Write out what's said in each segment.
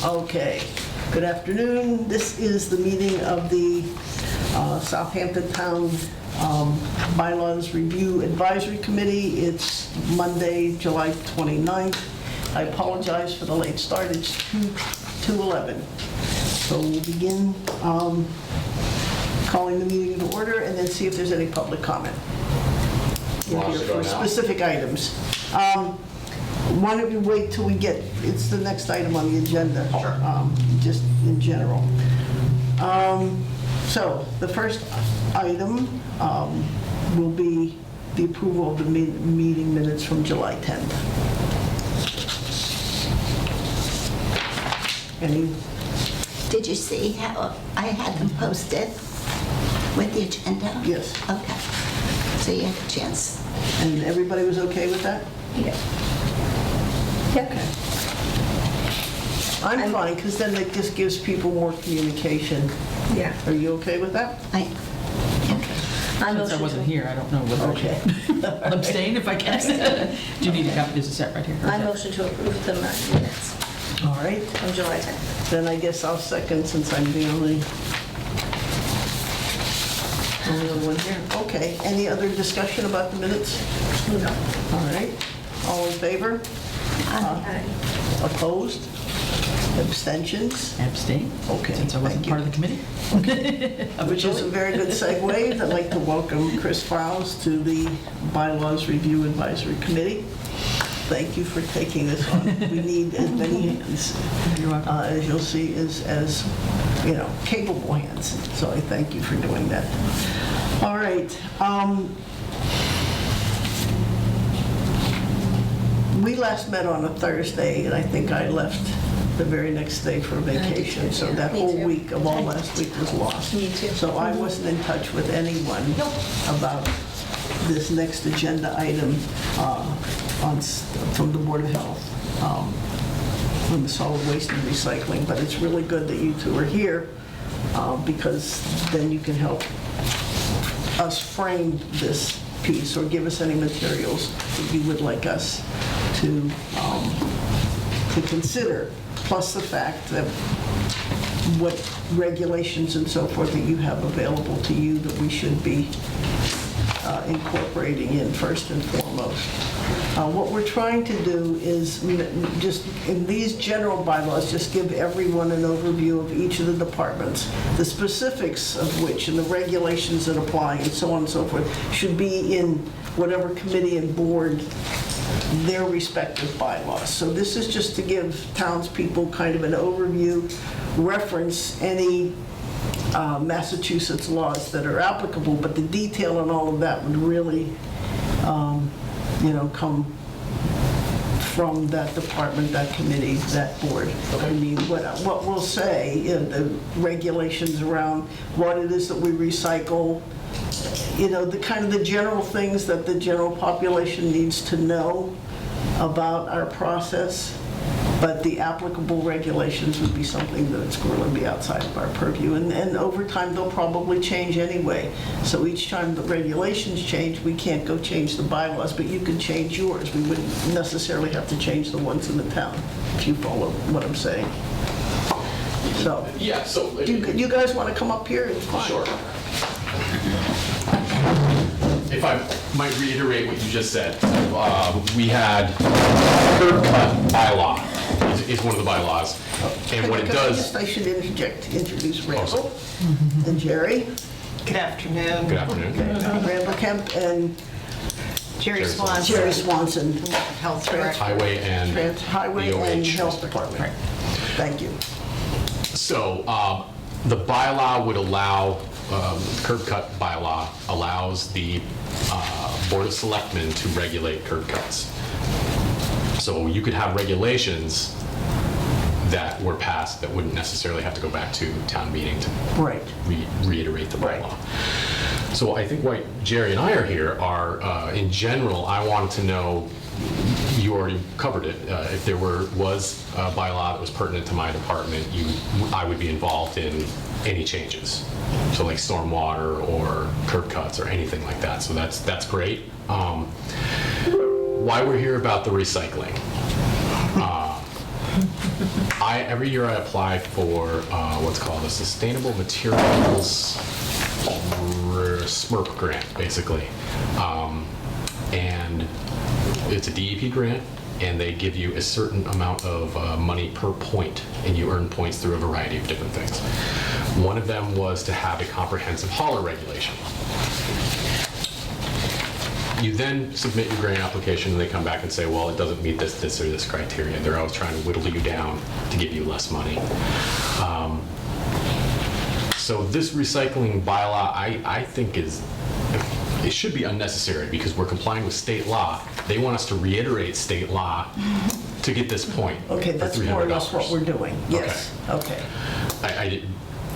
Okay, good afternoon. This is the meeting of the Southampton Town Bylaws Review Advisory Committee. It's Monday, July 29th. I apologize for the late start. It's 2:11. So we'll begin calling the meeting to order and then see if there's any public comment for specific items. Why don't we wait till we get, it's the next item on the agenda, just in general. So the first item will be the approval of the meeting minutes from July 10th. Any? Did you see how I had them posted with the agenda? Yes. Okay. So you had a chance. And everybody was okay with that? Yeah. Okay. I'm fine, because then it just gives people more communication. Yeah. Are you okay with that? Since I wasn't here, I don't know whether Okay. I'll abstain if I can. Do you need a copy? Is it set right here? I motion to approve the minutes All right. from July 10th. Then I guess I'll second, since I'm the only one here. Okay, any other discussion about the minutes? No. All right, all in favor? Aye. Opposed? Abstentions? Abstain? Okay, Since I wasn't thank part of the committee? Which is a very good segue. I'd like to welcome Chris Fowles to the Bylaws Review Advisory Committee. Thank you for taking this on. We need as many hands, You're welcome. as you'll see, as you know, capable hands. So I thank you for doing that. All right. We last met on a Thursday, and I think I left the very next day for vacation. too, So yeah. that Me whole too. week of all last week was lost. Me too. So I wasn't in touch with anyone about this next agenda item from the Board of Health on the solid waste and recycling. But it's really good that you two are here because then you can help us frame this piece or give us any materials that you would like us to consider, plus the fact that what regulations and so forth that you have available to you that we should be incorporating in first and foremost. What we're trying to do is just in these general bylaws, just give everyone an overview of each of the departments, the specifics of which and the regulations that apply and so on and so forth should be in whatever committee and board their respective bylaws. So this is just to give townspeople kind of an overview, reference any Massachusetts laws that are applicable, but the detail and all of that would really, come from that department, that committee, that board. I mean, what we'll say, the regulations around what it is that we recycle, the kind of the general things that the general population needs to know about our process. But the applicable regulations would be something that's going to be outside of our purview. And over time, they'll probably change anyway. So each time the regulations change, we can't go change the bylaws, but you can change yours. We wouldn't necessarily have to change the ones in the town, if you follow what I'm saying. So, Yeah, so... you guys want to come up here? It's fine. Sure. If I might reiterate what you just said, we had curb cut bylaw is one of the bylaws, and what it does... I should introduce sorry. Randall and Jerry. Good afternoon. Good afternoon. Randall Kemp and Jerry Jerry Swanson. Jerry Swanson. Health Director. Highway and Highway and DOH. Health Department. Thank you. So the bylaw would allow, curb cut bylaw allows the Board of Selectmen to regulate curb cuts. So you could have regulations that were passed that wouldn't necessarily have to go back to town meeting to Right. reiterate the bylaw. So I think why Jerry and I are here are, in general, I wanted to know, you already covered it, if there was a bylaw that was pertinent to my department, I would be involved in any changes. So like stormwater or curb cuts or anything like that. So that's great. Why we're here about the recycling. I every year I apply for what's called a Sustainable Materials SMRP grant, basically. And it's a DEP grant, and they give you a certain amount of money per point, and you earn points through a variety of different things. One of them was to have a comprehensive hauler regulation. You then submit your grant application, and they come back and say, well, it doesn't meet this, this, or this criteria. They're always trying to whittle you down to give you less money. So this recycling bylaw, I think it should be unnecessary because we're complying with state law. They want us to reiterate state law to get this point. Okay, for that's more or less $300. what we're doing. Yes, okay.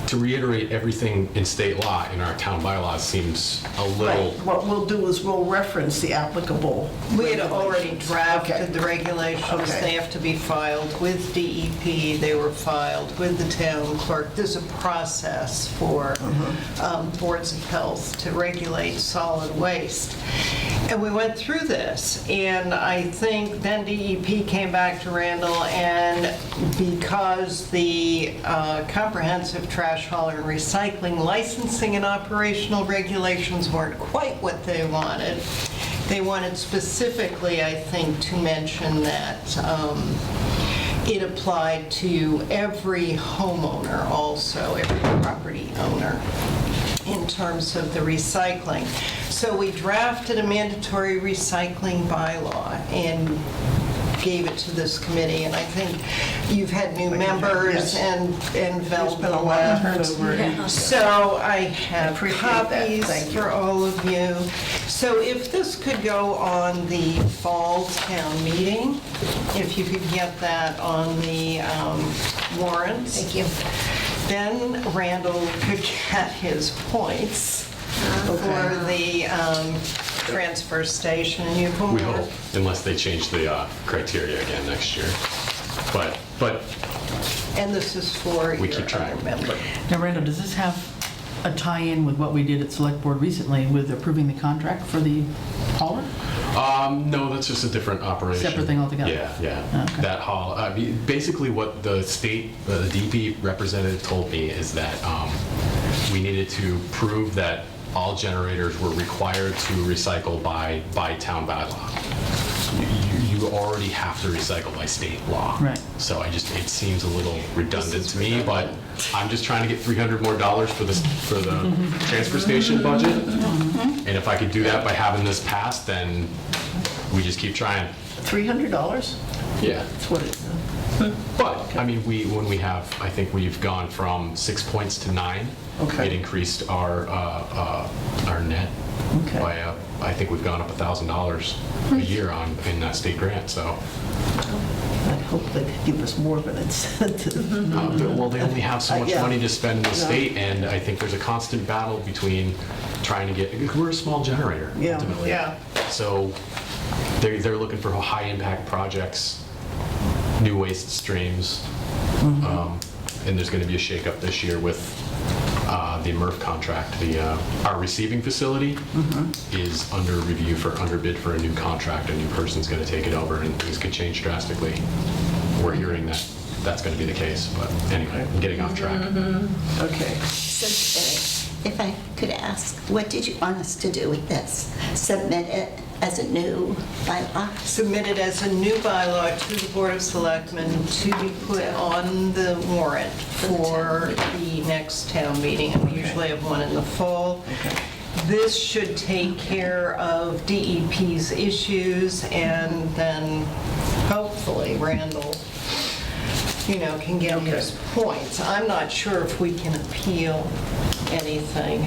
To reiterate everything in state law in our town bylaws seems a Right, little, what we'll do is we'll reference the applicable. We had already regulations. drafted Okay. the regulations. Okay. They have to be filed with DEP. They were filed with the town clerk. There's a process for boards of health to regulate solid waste. And we went through this, and I think then DEP came back to Randall, and because the comprehensive trash hauler and recycling licensing and operational regulations weren't quite what they wanted specifically, I think, to mention that it applied to every homeowner also, every property owner, in terms of the recycling. So we drafted a mandatory recycling bylaw and gave it to this committee, and I think you've had new members Yes. and There's Vel been a lot of left. turnover. So I have appreciate that. copies Thank you. for all of you. So if this could go on the fall town meeting, if you could get that on the warrants. Thank you. Then Randall could get his points for the transfer station, and you can we hope, unless they change the criteria again next year. But and this is for We your keep trying. other member. Now, Randall, does this have a tie-in with what we did at Select Board recently with approving the contract for the hauler? no, that's just a different operation. Separate thing altogether? Yeah. Okay. That haul, basically what the state, the DP representative told me is that we needed to prove that all generators were required to recycle by town bylaw. You already have to recycle by state law. Right. So it seems a little redundant to me, but I'm just trying to get $300 more for the transfer station budget. And if I could do that by having this passed, then we just keep trying. $300? Yeah. That's what it is. But, I mean, I think we've gone from 6 points to 9. Okay. It increased our net Okay. by, I think we've gone up $1,000 a year in that state grant, so. I hope they give us more of an incentive. Well, they only have so much Yeah. money to spend in the No. state, and I think there's a constant battle between trying to get, we're a small generator, Yeah. ultimately. Yeah. So they're looking for high-impact projects, new waste streams, and there's going to be a shakeup this year with the MRF contract. Our receiving facility is under review under bid for a new contract. A new person's going to take it over, and things could change drastically. We're hearing that that's going to be the case, but anyway, I'm getting off track. Okay. So, if I could ask, what did you want us to do with this? Submit it as a new bylaw? Submitted as a new bylaw to the Board of Selectmen to be put on the warrant for the next town meeting, and we usually have one in the fall. This should take care of DEP's issues, and then hopefully Randall, can get his points. I'm not sure if we can appeal anything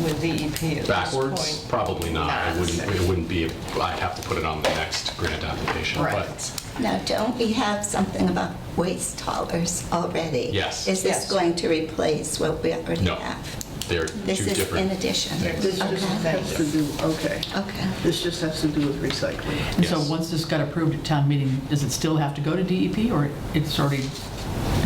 with DEP at this Backwards? point. Probably not. It wouldn't be, I'd have to put it on the next grant application. Right. But Now, don't we have something about waste haulers already? Yes. Is this Yes. going to replace what we already No. have? they're This two is in different. addition? This just Okay. has to do, okay. Okay. This just has to do with recycling. And so Yes. once this got approved at town meeting, does it still have to go to DEP, or it's already,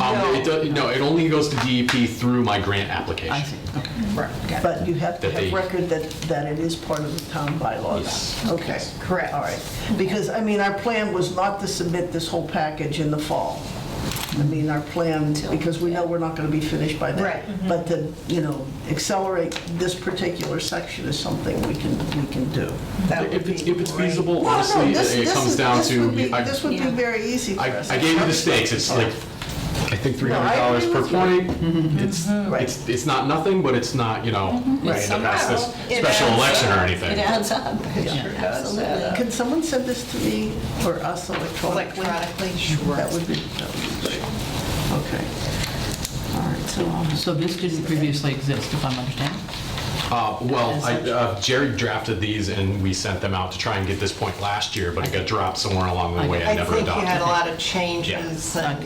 No, it only goes to DEP through my grant application. I see, okay. Right. Got it. But you have to That they- have record that it is part of the town bylaws. Yes. Okay. Correct. All right. Because, our plan was not to submit this whole package in the fall. I mean, our plan, because we know we're not going to be finished by then. Right. But to, accelerate this particular section is something we can do. That would If it's be feasible, Well, no, honestly, this- it this comes is- down this to. would be- This would be very easy for us. I gave you the stakes. It's like, I think $300 per point. It's not nothing, but it's not, ready to pass this It special adds election or up. anything. It adds up. It sure does add up. Can someone send this to me or us electronically? Electronically, sure. That would be great. Okay. All right, So this didn't previously exist, if I'm understanding? Jerry drafted these and we sent them out to try and get this point last year, but it got dropped somewhere along the way. I I never think you adopted had a it. lot of changes and,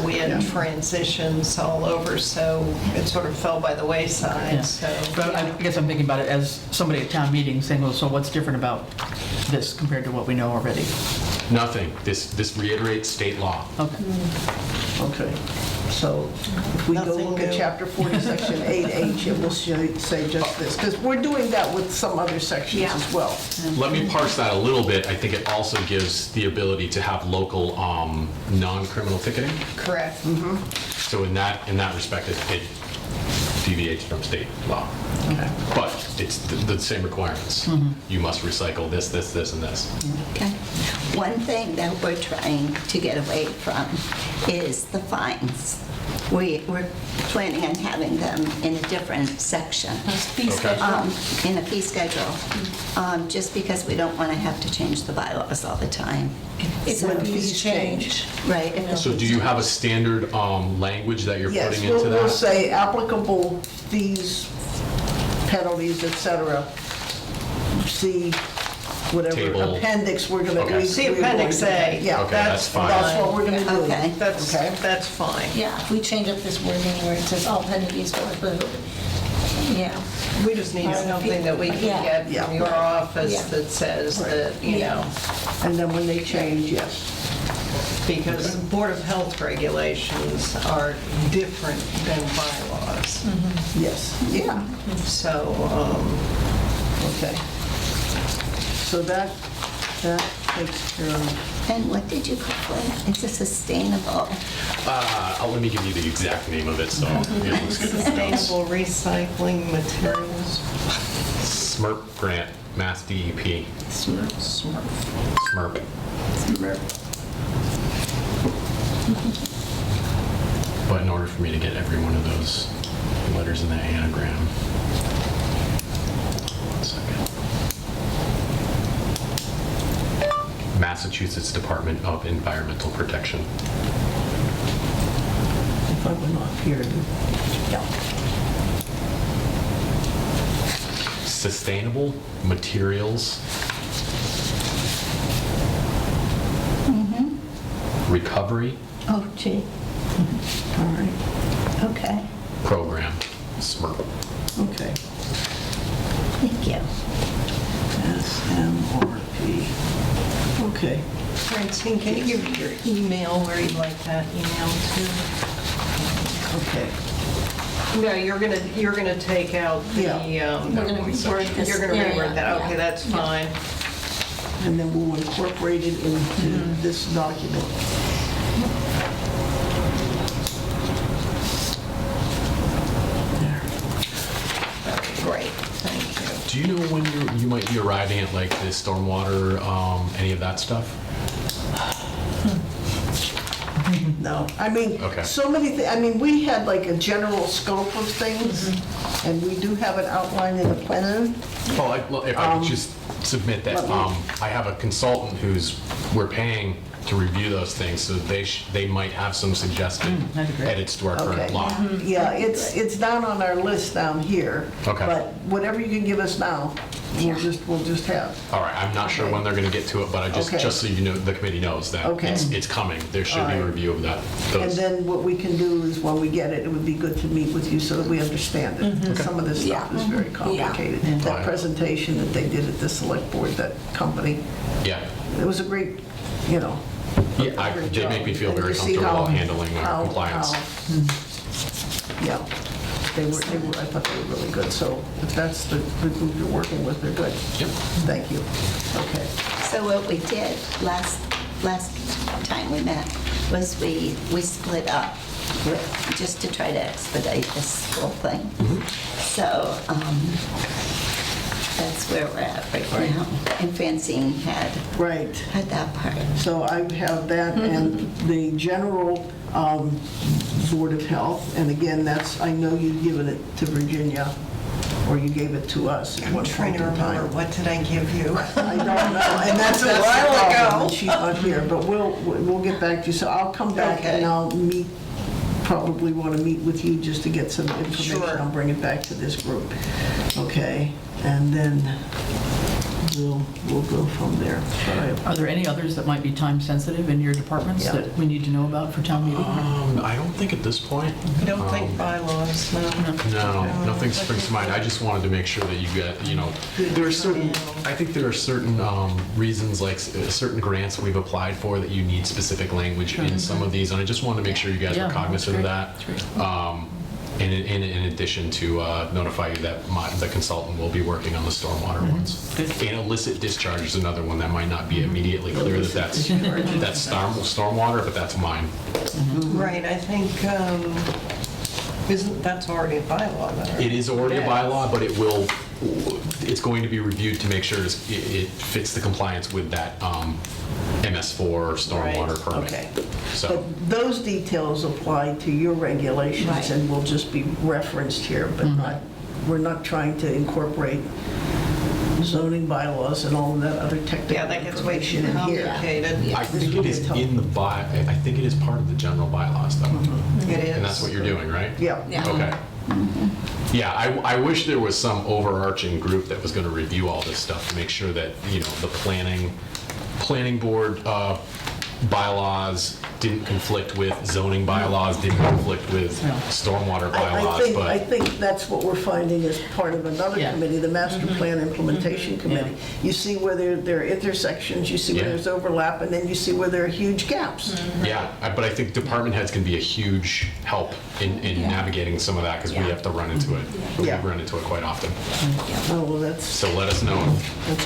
we had transitions all over, so it sort of fell by the Yeah. wayside, so. But I guess I'm thinking about it as somebody at town meeting saying, well, so what's different about this compared to what we know already? Nothing. This reiterates state law. Okay. okay. So if we go Nothing look at new. Chapter 40, Section 8H, it will say just this, because we're doing that with some other sections Yeah. as well. Let me parse that a little bit. I think it also gives the ability to have local non-criminal ticketing. Correct. So in that respect, it deviates from state law. Okay. But it's the same requirements. You must recycle this, this, this, and this. Okay. One thing that we're trying to get away from is the fines. We're planning on having them in a different section. In a fee schedule, just because we don't want to have to change the bylaws all the time. If When the fees change. Right. if the So do you have a standard language that you're Yes, putting into we'll that? say applicable fees, penalties, et cetera. See whatever Table. appendix we're going to. Okay. See Appendix A. Yeah. Okay, that's fine. That's what we're going to do. Okay. That's fine. Yeah, if we change up this wording where it says all penalties go with, yeah. We just need something that we can Yeah. get Yeah. from your office Yeah. that says that, And then when they change, yes. because Board of Health regulations are different than bylaws. Yes, yeah, So, okay. So that takes care of, And what did you call it? It's a sustainable, Let me give you the exact name of it, so it looks good. Sustainable Recycling Materials. SMRP grant, Mass DEP, SMRF. SMRP. But in order for me to get every one of those letters in that anagram, one second. Massachusetts Department of Environmental Protection. if I went off here, yeah. Sustainable materials. Recovery oh gee, All right, okay, program, SMRP. okay. thank you. SMRP. Okay. Francine, can you give me your email where you'd like that email Okay. to? No, you're gonna take out the, Yeah. We're gonna reword this. you're gonna Yeah, reword that, yeah, okay, that's yeah. fine. And then we'll incorporate it into this document. Great, thank you. Do you know when you might be arriving at like the stormwater, any of that stuff? No, I mean, Okay. so many things, I mean, we had like a general scope of things, and we do have it outlined in the plan. Well, if I could just submit that, let me- I have a consultant we're paying to review those things, so they might have some suggested that'd be great. edits to our current Okay. law. Yeah, it's down on our list down here. Okay. But whatever you can give us now, we'll just have. All right, I'm not sure when they're gonna get to it, but Okay. just so you know, the committee knows that Okay. it's coming. There should All be a right. review of that. And Those. then what we can do is, when we get it, it would be good to meet with you so that we understand it. Some of this stuff is very complicated. That Right. presentation that they did at the select board, that company, Yeah, it was a great, yeah, great they job. make me feel And very you see comfortable how- handling how- compliance. Yeah, they were, I thought they were really good, so if that's the group you're working with, they're good. Yep. Thank you. Okay. So what we did last time we met was we split up just to try to expedite this whole thing. So that's where we're at right now. And Francine had Right. that part. So I have that and the general Board of Health, and again, that's, I know you've given it to Virginia, or you gave it to us at I'm one trying point to in remember, time. what did I give you? I don't know, and that's It was the a while problem, ago. and she's not here, but we'll get back to you. So I'll come back Okay. and I'll meet, probably want to meet with you just to get some information. Sure. I'll bring it back to this group, okay? And then we'll go from there. But I- Are there any others that might be time sensitive in your departments Yeah. that we need to know about for town meeting? I don't think at this point. I don't think bylaws, no. No, nothing springs to mind. I just wanted to make sure that you get, there are certain, I think there are certain reasons, like certain grants we've applied for that you need specific language in some of these, and I just wanted to make sure you guys Yeah, were cognizant of that's that. great. In addition to notify you that the consultant will be working on the stormwater ones. Good. And illicit discharge is another one that might not be immediately clear that that's stormwater, but that's mine. Right, I think, that's already a bylaw, though, right? It is already a Yes. bylaw, but it's going to be reviewed to make sure it fits the compliance with that MS4 stormwater Right. permit. Okay. So, But those details apply to your regulations Right. and will just be referenced here, but we're not trying to incorporate zoning bylaws and all of that other technical Yeah, that gets way information too in here. complicated. I think it is in the I think it is part of the general bylaws, though. It is. And that's what you're doing, right? Yeah. Yeah. Okay. Yeah, I wish there was some overarching group that was going to review all this stuff to make sure that, the planning board bylaws didn't conflict with zoning bylaws, didn't conflict with stormwater bylaws, I but think that's what we're finding as part of another Yeah. committee, the Master Plan Implementation Committee. You see where there are intersections, you see where Yeah. there's overlap, and then you see where there are huge gaps. yeah, but I think department heads can be a huge help in navigating some of that because we have to run into it. Yeah. We run into it quite often. Oh, well, that's So let us know.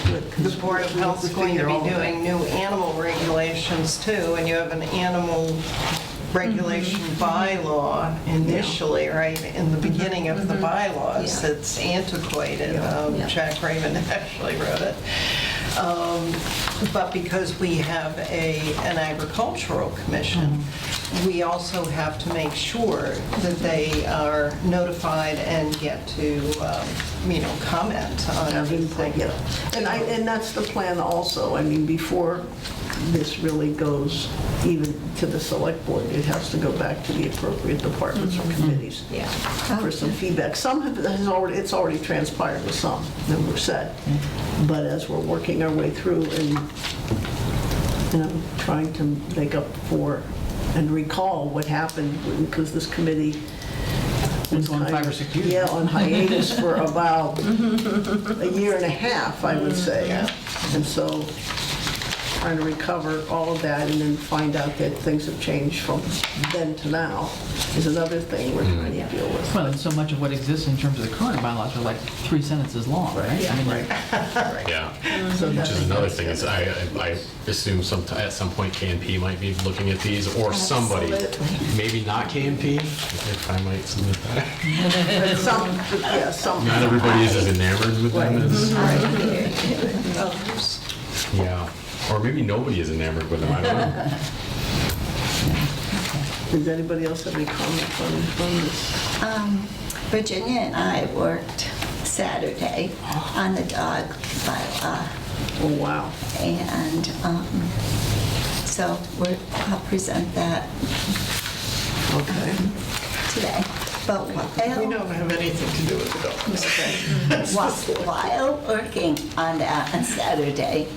good. 'cause The Board of we have Health is going to figure all be that. doing new animal regulations too, and you have an animal regulation bylaw initially, right, in the beginning of the bylaws. Yeah. It's antiquated. Yeah. Jack Raymond actually wrote it. But because we have an agricultural commission, we also have to make sure that they are notified and get to, comment on Have input, everything. yeah. And that's the plan also. I mean, before this really goes even to the select board, it has to go back to the appropriate departments or committees Yeah. for some feedback. Some it's already transpired with some that were said. But as we're working our way through and, trying to make up for and recall what happened, because this committee It's going 5 or 6 years. yeah, on hiatus for about a year and a half, I would say. And so trying to recover all of that and then find out that things have changed from then to now is another thing we're trying to deal with. Well, and so much of what exists in terms of the current bylaws are like 3 sentences long, right? I mean, Right. Yeah. So Which that's is another thing, is I assume at some point KNP might be looking at these, or somebody, Absolutely. maybe not KNP, if I might submit that. But some. Not everybody is as enamored with them as, Others. yeah. Or maybe nobody is enamored with them, I don't know. Does anybody else have any comments on this? Virginia and I worked Saturday on the dog bylaw, Oh, wow. and so I'll present that Okay. today. But We while, don't have anything to do with the dogs. while working on that on Saturday,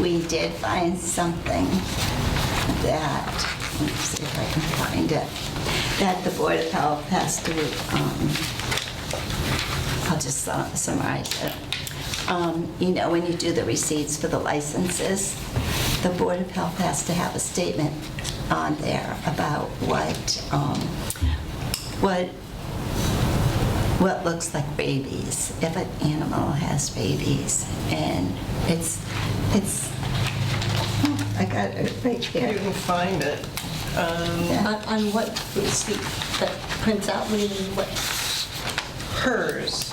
we did find something that, let me see if I can find it, that the Board of Health has to, I'll just summarize it. When you do the receipts for the licenses, the Board of Health has to have a statement on there about what looks like babies, if an animal has babies. And I got it right You here. can find it. On what receipt that prints out, what do you mean, what? Hers.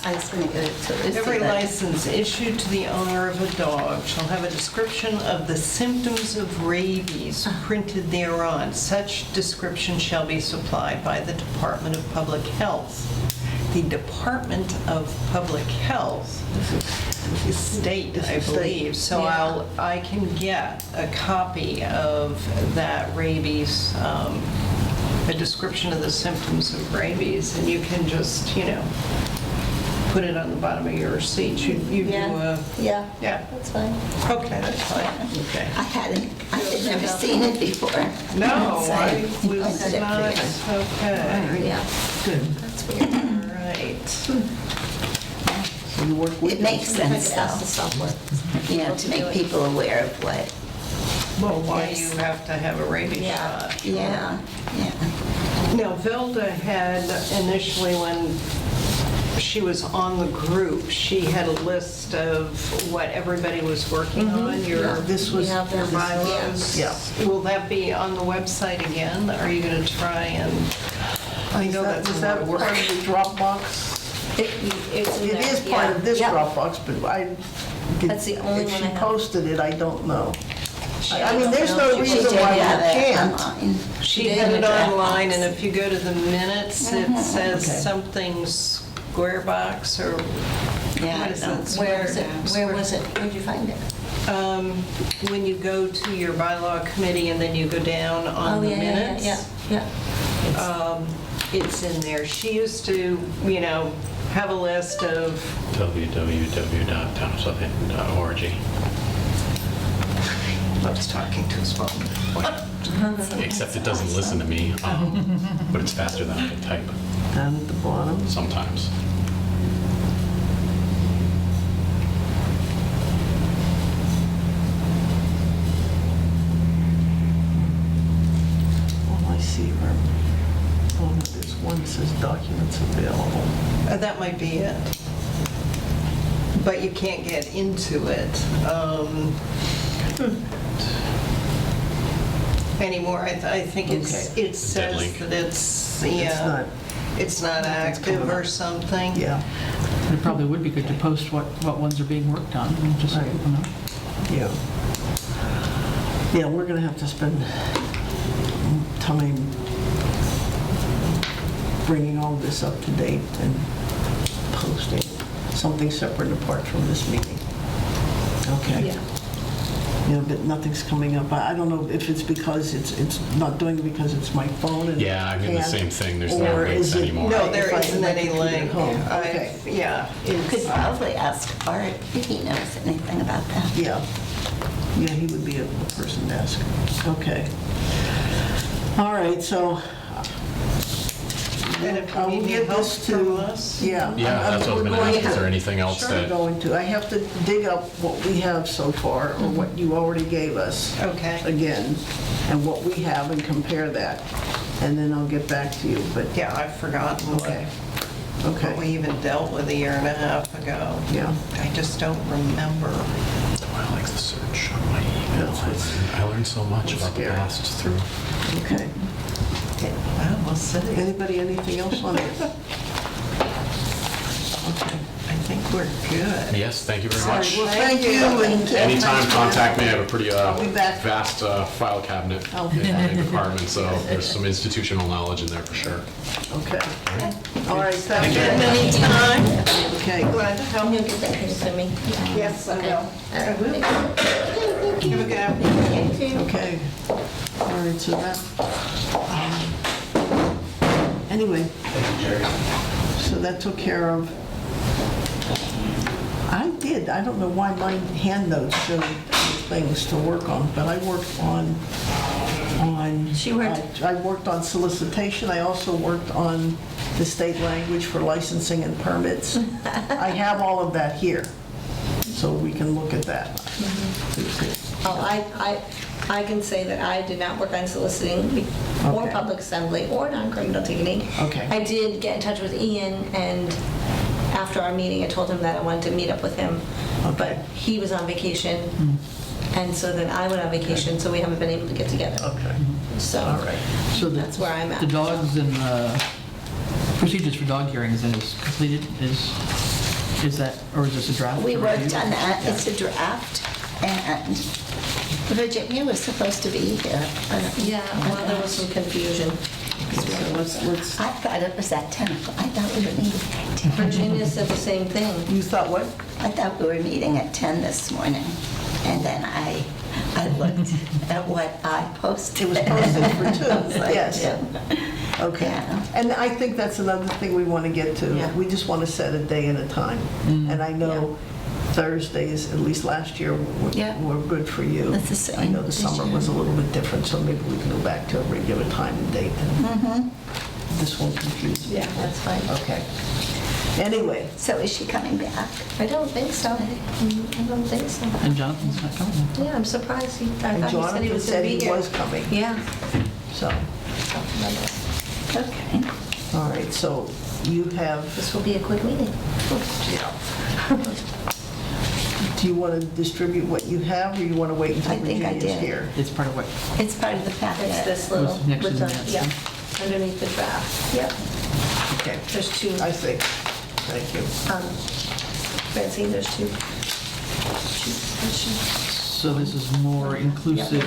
I was going to go to Lucy. Every but- license issued to the owner of a dog shall have a description of the symptoms of rabies printed thereon. Such description shall be supplied by the Department of Public Health. The Department of Public Health is state, I believe, so Yeah. I can get a copy of that rabies, a description of the symptoms of rabies, and you can just, put it on the bottom of your receipt. You do a, Yeah, yeah, that's fine. okay, that's fine. Okay. I had never seen it before. No, So I was I did it not, for you. okay, Yeah, Good. that's weird. all right. So you work with It makes I could sense, ask the though, software. to make people aware of what, Well, why Yes. you have to have a rabies Yeah. shot. yeah. Now, Velda had initially, when she was on the group, she had a list of what everybody was working on, your This was, We have your that. bylaws. Yeah. Will that be on the website again? Are you going to try and, I know that's was a lot that of part work. of the Dropbox? It's in It there, is part yeah. of this Yeah. Dropbox, but I, That's the only if one she I have. posted it, I don't know. I mean, there's no She She reason did why we have it can't. online. She did had in it the online, and if you go to the minutes, it says Okay. something square box or, Yeah, what I is know. it? Where is it? Square- Where was it? Where'd you find it? When you go to your bylaw committee and then you go down on the minutes. Yeah. It's in there. She used to, have a list of, www.townofsouthampton.org. I was talking to his phone. Except it doesn't listen to me, but it's faster than I can type Down at the bottom. sometimes. Oh, I see her. Oh, no, there's one that says documents available. That might be it. But you can't get into it anymore. I think it Dead says link. that it's, not- it's not Nothing's active coming or up. something. Yeah, It probably would be good to post what ones are being worked on, and just so Right. people know. yeah. Yeah, we're gonna have to spend time bringing all this up to date and posting something separate and apart from this meeting. Okay. Yeah. But nothing's coming up. I don't know if it's because it's not doing it because it's my phone and. Yeah, I mean the can't, same thing. There's no or links is it- anymore. No, If there I isn't have my any computer at link. home. Okay. Yeah. You could it's- probably ask Art if he knows anything about that. Yeah. Yeah, he would be a person to ask. Okay. All right, so And if I you will need any get help this to. from us. Yeah. Yeah, that's what I was going to ask. Is there anything else Sure, that? going to. I have to dig up what we have so far, or what you already gave us. Okay. Again, and what we have, and compare that. And then I'll get back to you, but, Yeah, I've forgotten okay. what we Okay, even dealt with a year and a half ago. yeah. I just don't remember. I like the search on my email. I learned so much about the Scary. past through. Okay. Well, we'll see. Anybody, anything else on this? Okay. I think we're good. Yes, thank you very All right, much. well, thank you. and- Anytime, contact me. I have a pretty be back. vast file cabinet I'll in be back. the department, so there's some institutional knowledge in there for sure. Okay. All right, thank you. Anytime. Okay. Glad to help. You'll get that to me? Yes, I will. I will. Have a good afternoon. Okay. All right, so that, anyway, so that took care of, I don't know why my hand notes showed things to work on, but I worked on, She worked- I worked on solicitation, I also worked on the state language for licensing and permits. I have all of that here, so we can look at that. Oh, I can say that I did not work on soliciting or Okay. public assembly or non-criminal ticketing. Okay. I did get in touch with Ian, and after our meeting, I told him that I wanted to meet up with him, but Okay. he was on vacation, and so then I went on vacation, so we haven't been able to get together. Okay. So All right. So that's where I'm at. The dogs and procedures for dog hearings is completed, is that, or is this a draft? We to worked review? on that, Yeah. it's a draft, and Virginia was supposed to be here. but- Yeah, well, there was some confusion. Let's, I thought it was at 10 o'clock, I thought we were meeting at 10. Virginia said the same thing. you thought what? I thought we were meeting at 10 this morning, and then I looked at what I posted. It was posted for I was 2, like, yes. "Yeah." Okay. Yeah. And I think that's another thing we want to get to. Yeah. We just want to set a day and a time. And I know Thursdays, at least last year, Yeah. were good for you. It's the same I know the this summer year. was a little bit different, so maybe we can go back to a regular time and date. And this won't confuse me. Yeah, that's fine. Okay. Anyway, So is she coming back? I don't think so. I don't think so. And Jonathan's not coming. Yeah, I'm surprised. I and thought he said he Jonathan was said going to he be here. was coming, Yeah. so, Okay. all right, so you have, This will be a quick meeting. do you want to distribute what you have, or you want to wait until I think I Virginia's did. here? It's part of what, It's part of the packet. It's this little, What's next with to the, that, yeah, yeah? underneath the draft. Yep. Okay, There's two. I see. Thank you. Francine, there's two. Two. so this is more inclusive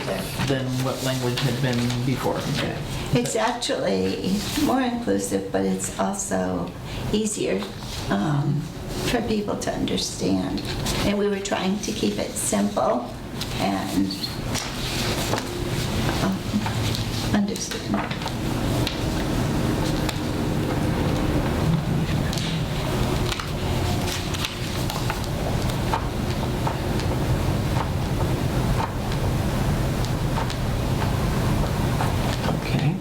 than what language had been before. Okay. It's actually more inclusive, but it's also easier for people to understand. And we were trying to keep it simple and understand. Okay.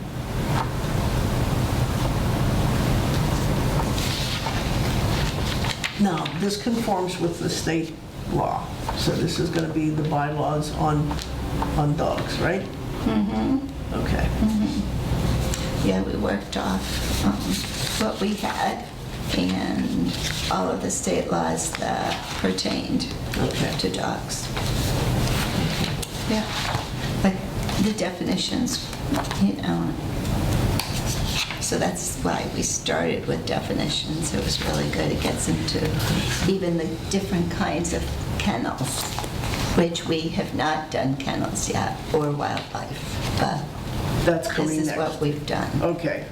Now, this conforms with the state law, so this is going to be the bylaws on dogs, right? Mm-hmm. Okay. Yeah, we worked off what we had and all of the state laws that pertained Okay. to dogs. Yeah, like the definitions, you know. So that's why we started with definitions. It was really good. It gets into even the different kinds of kennels, which we have not done kennels yet, or wildlife, but That's this coming is next. what we've done. Okay.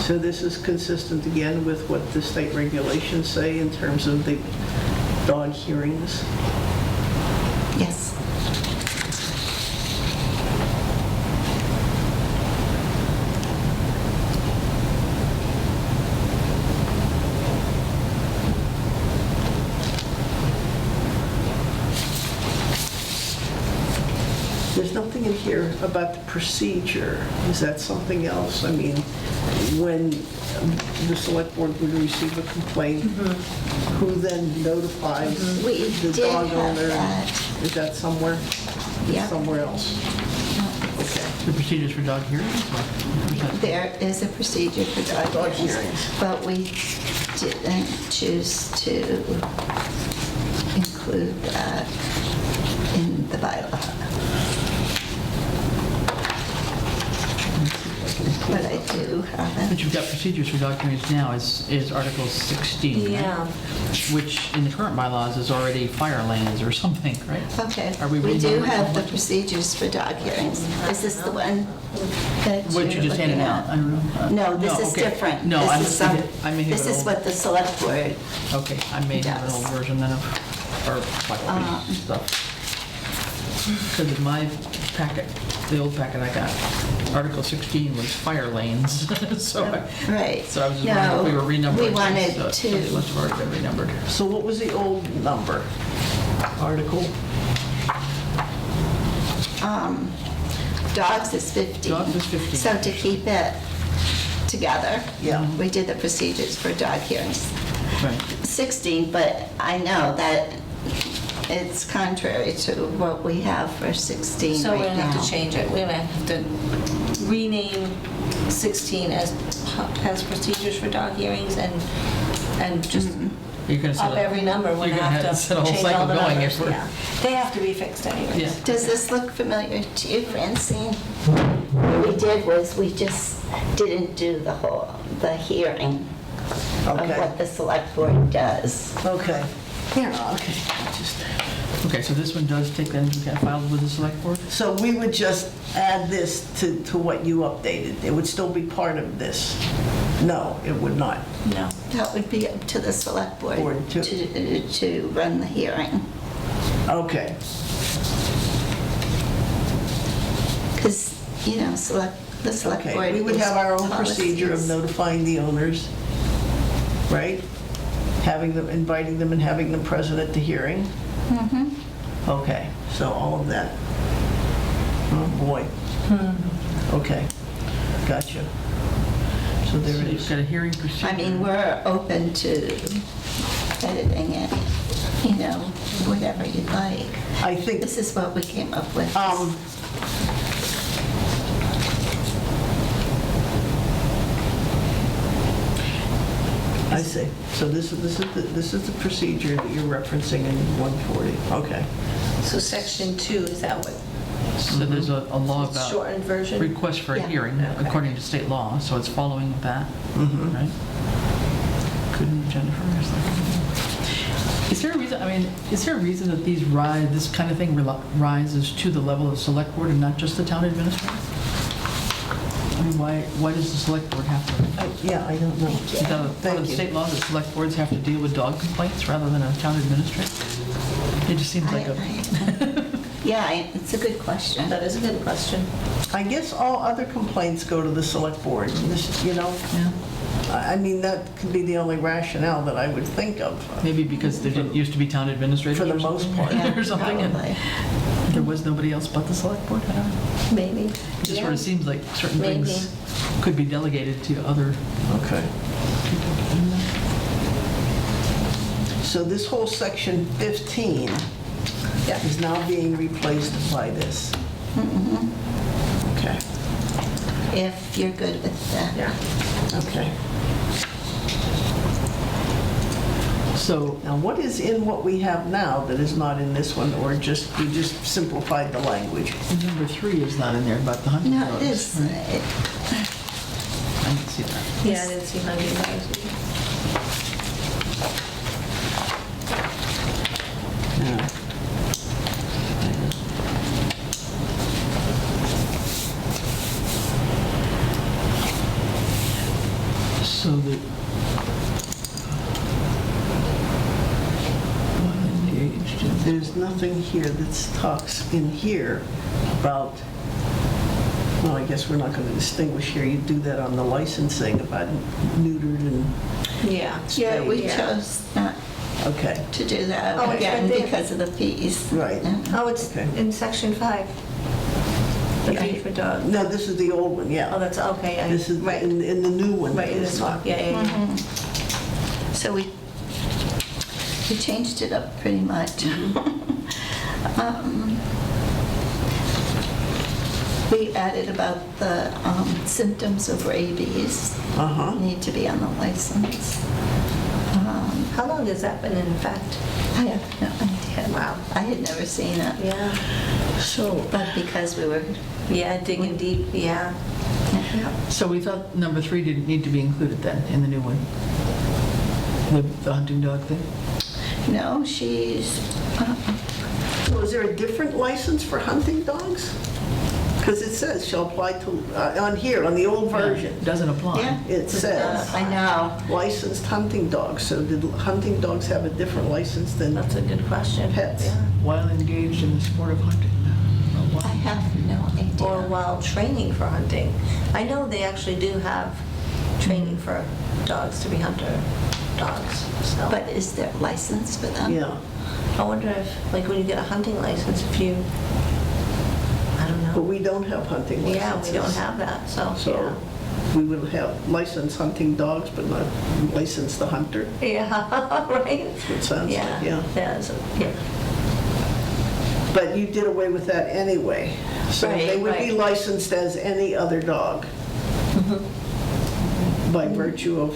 So this is consistent again with what the state regulations say in terms of the dog hearings? Yes. There's nothing in here about the procedure. Is that something else? I mean, when the select board would receive a complaint, who then notifies We the did dog have owner? that. Is that somewhere? Yeah. Somewhere else? Okay. The procedures for dog hearings? or is that- There is a procedure for dog Dog hearings, hearings. but we didn't choose to include that in the bylaw. But I do have But it. you've got procedures for dog hearings now is Article 16, right? Yeah. Which in the current bylaws is already fire lanes or something, right? Okay. Are we We do renumbering have the one? procedures for dog hearings. Is this the one that What you you're just handed looking out, I at? don't know. No, this is okay. different. No, This I is must some- have, I may have This an is old, what the select board, okay, I may have an does. old version then of, or my stuff. Because in my packet, the old packet I got, Article 16 was fire lanes, so I right. so I was just wondering if we were No, renumbering. we wanted so to. It must have already been renumbered. So what was the old number? Article? Dogs is 15. Dogs is 15. So to keep it together, Yeah. we did the procedures for dog hearings. Right. 16, but I know that it's contrary to what we have for 16 So we're right gonna have now. to change it. We're gonna have to rename 16 as procedures for dog hearings and just You're gonna set up every number. We're you're gonna have to set a whole change all cycle the going numbers. if we're. Yeah. They have to be fixed anyways. Yeah. Does this look familiar to you, Francine? What we did was we just didn't do the hearing of Okay. what the select board does. Okay. Yeah, okay. Okay, so this one does take then get filed with the select board? So we would just add this to what you updated. It would still be part of this? No, it would not. No. That would be up to the select board Board to- to run the hearing. Okay. Because, the select Okay, board we would is have our own procedure of policies. notifying the owners, right? Having them, inviting them and having them present at the hearing? Mhm. Okay, so all of that. Oh, boy. Okay, gotcha. So there So it you've is. got a hearing procedure. I mean, we're open to editing it, whatever you'd like. I think, This is what we came up with. I see. So this is the procedure that you're referencing in 140. Okay. So section 2, is that what, So there's a law it's about shortened version? request for a Yeah. hearing Okay. according to state law, so it's following that, Mhm. right? Couldn't Jennifer? Is there a reason, is there a reason that this kind of thing rises to the level of select board and not just the town administrator? I mean, why does the select board have to? Yeah, I don't know. Is that a part of Thank the you. state law that select boards have to deal with dog complaints rather than a town administrator? It just seems like a, It's a good question. That is a good question. I guess all other complaints go to the select board. yeah, I mean, that could be the only rationale that I would think of. maybe because there didn't used to be town administrators For the or most something, part. or something, and Probably. there was nobody else but the select board. I don't know. Maybe. It just sort of seems like certain Maybe. things could be delegated to other Okay. people. So this whole section 15 Yeah. is now being replaced by this. Okay, If you're good with that. Yeah. okay. So, Now, what is in what we have now that is not in this one, or we just simplified the language? number 3 is not in there about the hunting No, dogs, it is. right? I didn't see that. Yeah, I didn't see hunting dogs either. Yeah. So the... While engaged in... There's nothing here that talks in here about, well, I guess we're not going to distinguish here. You do that on the licensing about neutered and, Yeah. Yeah, we Yeah. chose not okay, to do that Oh, it's again right there. because of the fees. right. Oh, it's Okay. in section 5. The fee for dogs. No, this is the old one, Oh, yeah. that's, okay. This is Right. in the new one. Right, in it's this one. not. Yeah, yeah, yeah. So we changed it up pretty much. We added about the symptoms of rabies Uh-huh. need to be on the license. How long has that been in effect? I have no idea. Wow. I had never seen it. Yeah. So, But because we were, Yeah, digging deep, yeah. So we thought number 3 didn't need to be included then in the new one? The hunting dog thing? no, she's, so is there a different license for hunting dogs? Because it says shall apply to, on here, on the old version, Doesn't apply. yeah. it says I know. licensed hunting dogs. So did hunting dogs have a different license than That's a good question. pets? Yeah. While engaged in the sport of hunting. Or I while- have no idea. Or while training for hunting. I know they actually do have training for dogs to be hunter dogs, so. But is there license for them? Yeah. I wonder if, like, when you get a hunting license, if you, I don't know. But we don't have hunting licenses. Yeah, we don't have that, so. So we would have licensed hunting dogs, but not licensed the hunter. Yeah, right? It sounds like, yeah. Yeah. But you did away with that anyway. So Right, they would be right. licensed as any other dog by virtue of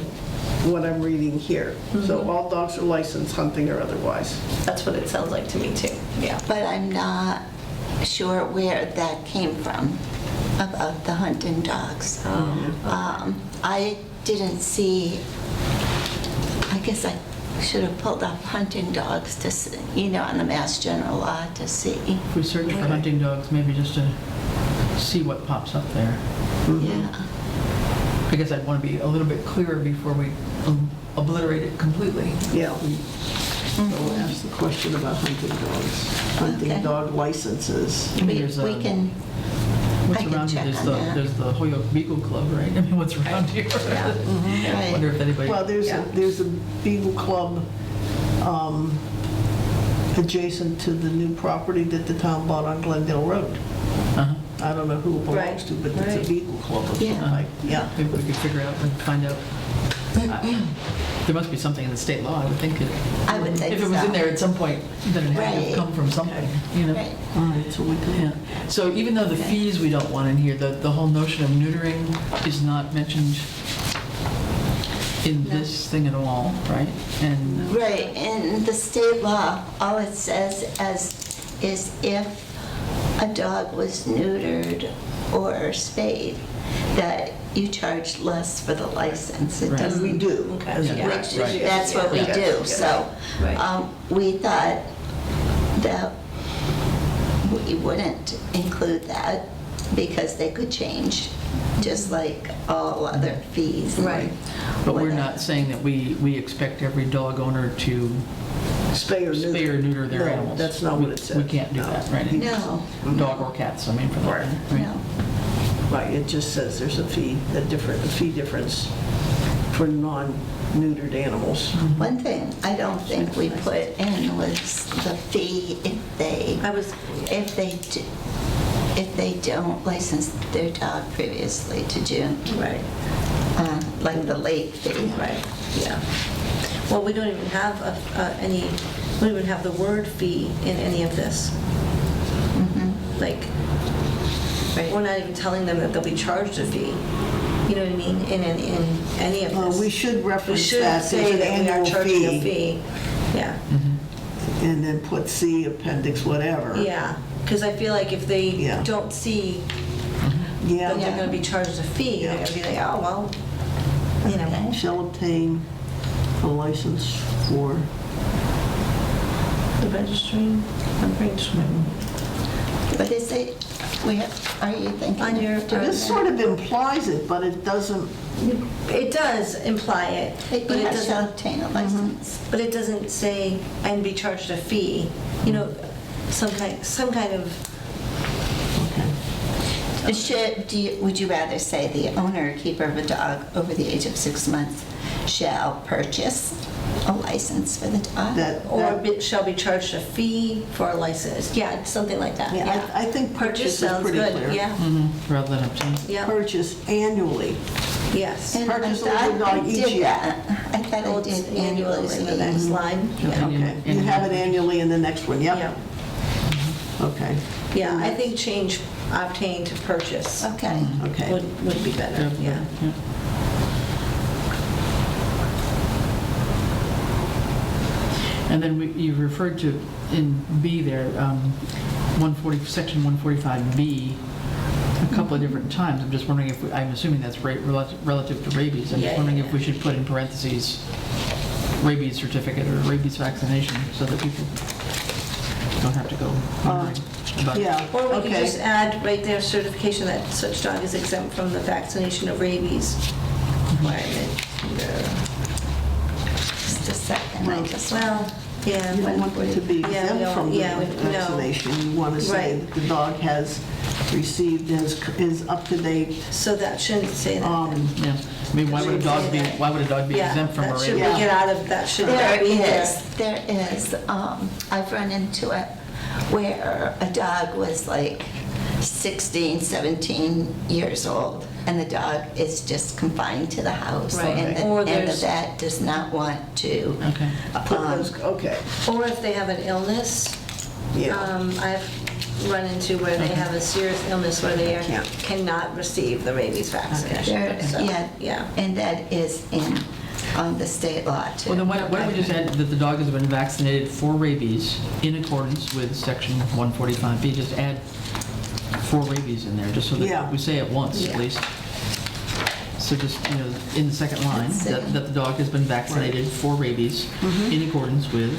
what I'm reading here. So all dogs are licensed, hunting or otherwise. That's what it sounds like to me too, yeah. But I'm not sure where that came from, about the hunting dogs. I didn't see, I guess I should have pulled up hunting dogs to see, on the Mass General Law to see. If we search for hunting dogs, maybe just to see what pops up there. Yeah. I guess I'd want to be a little bit clearer before we obliterate it completely. Yeah. So we'll ask the question about hunting dogs, hunting Okay. dog licenses. I mean, We there's we a- can, What's I can around here? check on that. There's the Holyoke Beagle Club, right? I mean, what's around here? Yeah. I wonder if anybody. Well, there's a Beagle Club adjacent to the new property that the town bought on Glendale Road. Uh-huh. I don't know who it belongs Right, to, but it's right. a Beagle Club of some Yeah. type. Yeah. Maybe we could figure out and find out. There must be something in the state law, I would think. I would think If it was in so. there at some point, then it had to Right. have come from something, you know? Right. All right, so we Yeah. can, So even though the fees we don't want in here, the whole notion of neutering is not mentioned in this thing at all, right? And Right, in the state law, all it says is if a dog was neutered or spayed, that you charge less for the license. It Right. doesn't. we do. Okay. as a Yeah. board. Which, Right. that's what we Yeah. do, Yeah. so Right. we thought that we wouldn't include that because they could change, just like all other fees. Right. But we're Whatever. not saying that we expect every dog owner to Spay or neuter. spay or neuter their No, animals. that's not what it says. We can't do No. that, right? No, Dog or cats, I mean, for that. Right. right? no. Right, it just says there's a fee difference for non-neutered animals. One thing I don't think we put in was the fee if they don't license their dog previously to June, Right, like the late fee. right, yeah. Well, we don't even have we don't even have the word fee in any of this. Like, we're not even telling them that they'll be charged a fee. You know what I mean? In any of this. We should We reference should that say there's an that we are annual charging a fee, fee. Yeah, and then put C appendix whatever. yeah. Because I feel like if they Yeah. don't see Yeah. that they're going to be charged a fee, they're going to be like, oh, well, you know. Shall obtain a license for, The registering, I'm registering. But is it, are you thinking On your- of doing this that? sort of implies it, but it doesn't, It does imply it, but You it have to doesn't. obtain a license. But it doesn't say, and be charged a fee, you know, some kind of, Would you rather say the owner or keeper of a dog over the age of 6 months shall purchase a license for the dog? shall be charged a fee for a license. Yeah, something like that, yeah, yeah. I think purchase is sounds pretty good, clear. yeah, Rather than obtain. yeah, Purchase annually. yes. And I Purchase a thought little dog I each did year. that. I thought Oh, I it's did annual in the next annually. line, yeah. Okay, you have it annually in the next one, Yeah, yep. Okay, yeah, I think change obtain to purchase Okay. okay. would be better, yeah. And then you referred to in B there, section 145B, a couple of different times. I'm just wondering if, I'm assuming that's relative to rabies. I'm Yeah, just wondering yeah, if we should put in parentheses rabies certificate or rabies vaccination so that people don't have to go wondering about it. Yeah, Or we could okay. just add right there certification that such dog is exempt from the vaccination of rabies requirement. Just a second. I just Well, yeah. You don't want them to be Yeah, we exempt don't- from the yeah, we- no. vaccination. You want to say Right. that the dog has received, is up to date. So that shouldn't say that. then. Yeah, I mean, why would a dog be Yeah, exempt from a that should rabies? we get out of, that should There not be there. is, there is. I've run into it where a dog was like 16, 17 years old, and the dog is just confined to the house. Right. And Or the there's- vet does not want to. Okay. Put those, okay, Or if they have an illness, yeah. I've run into where they have a serious illness where they Can't. cannot receive the rabies vaccination. There- So, Yeah, yeah. and that is in the state law too. Well, then why don't we just add that the dog has been vaccinated for rabies in accordance with section 145B? Just add for rabies in there, just so Yeah. that we say it once Yeah. at least. So just, in the second line, that the dog has been vaccinated for rabies in accordance with,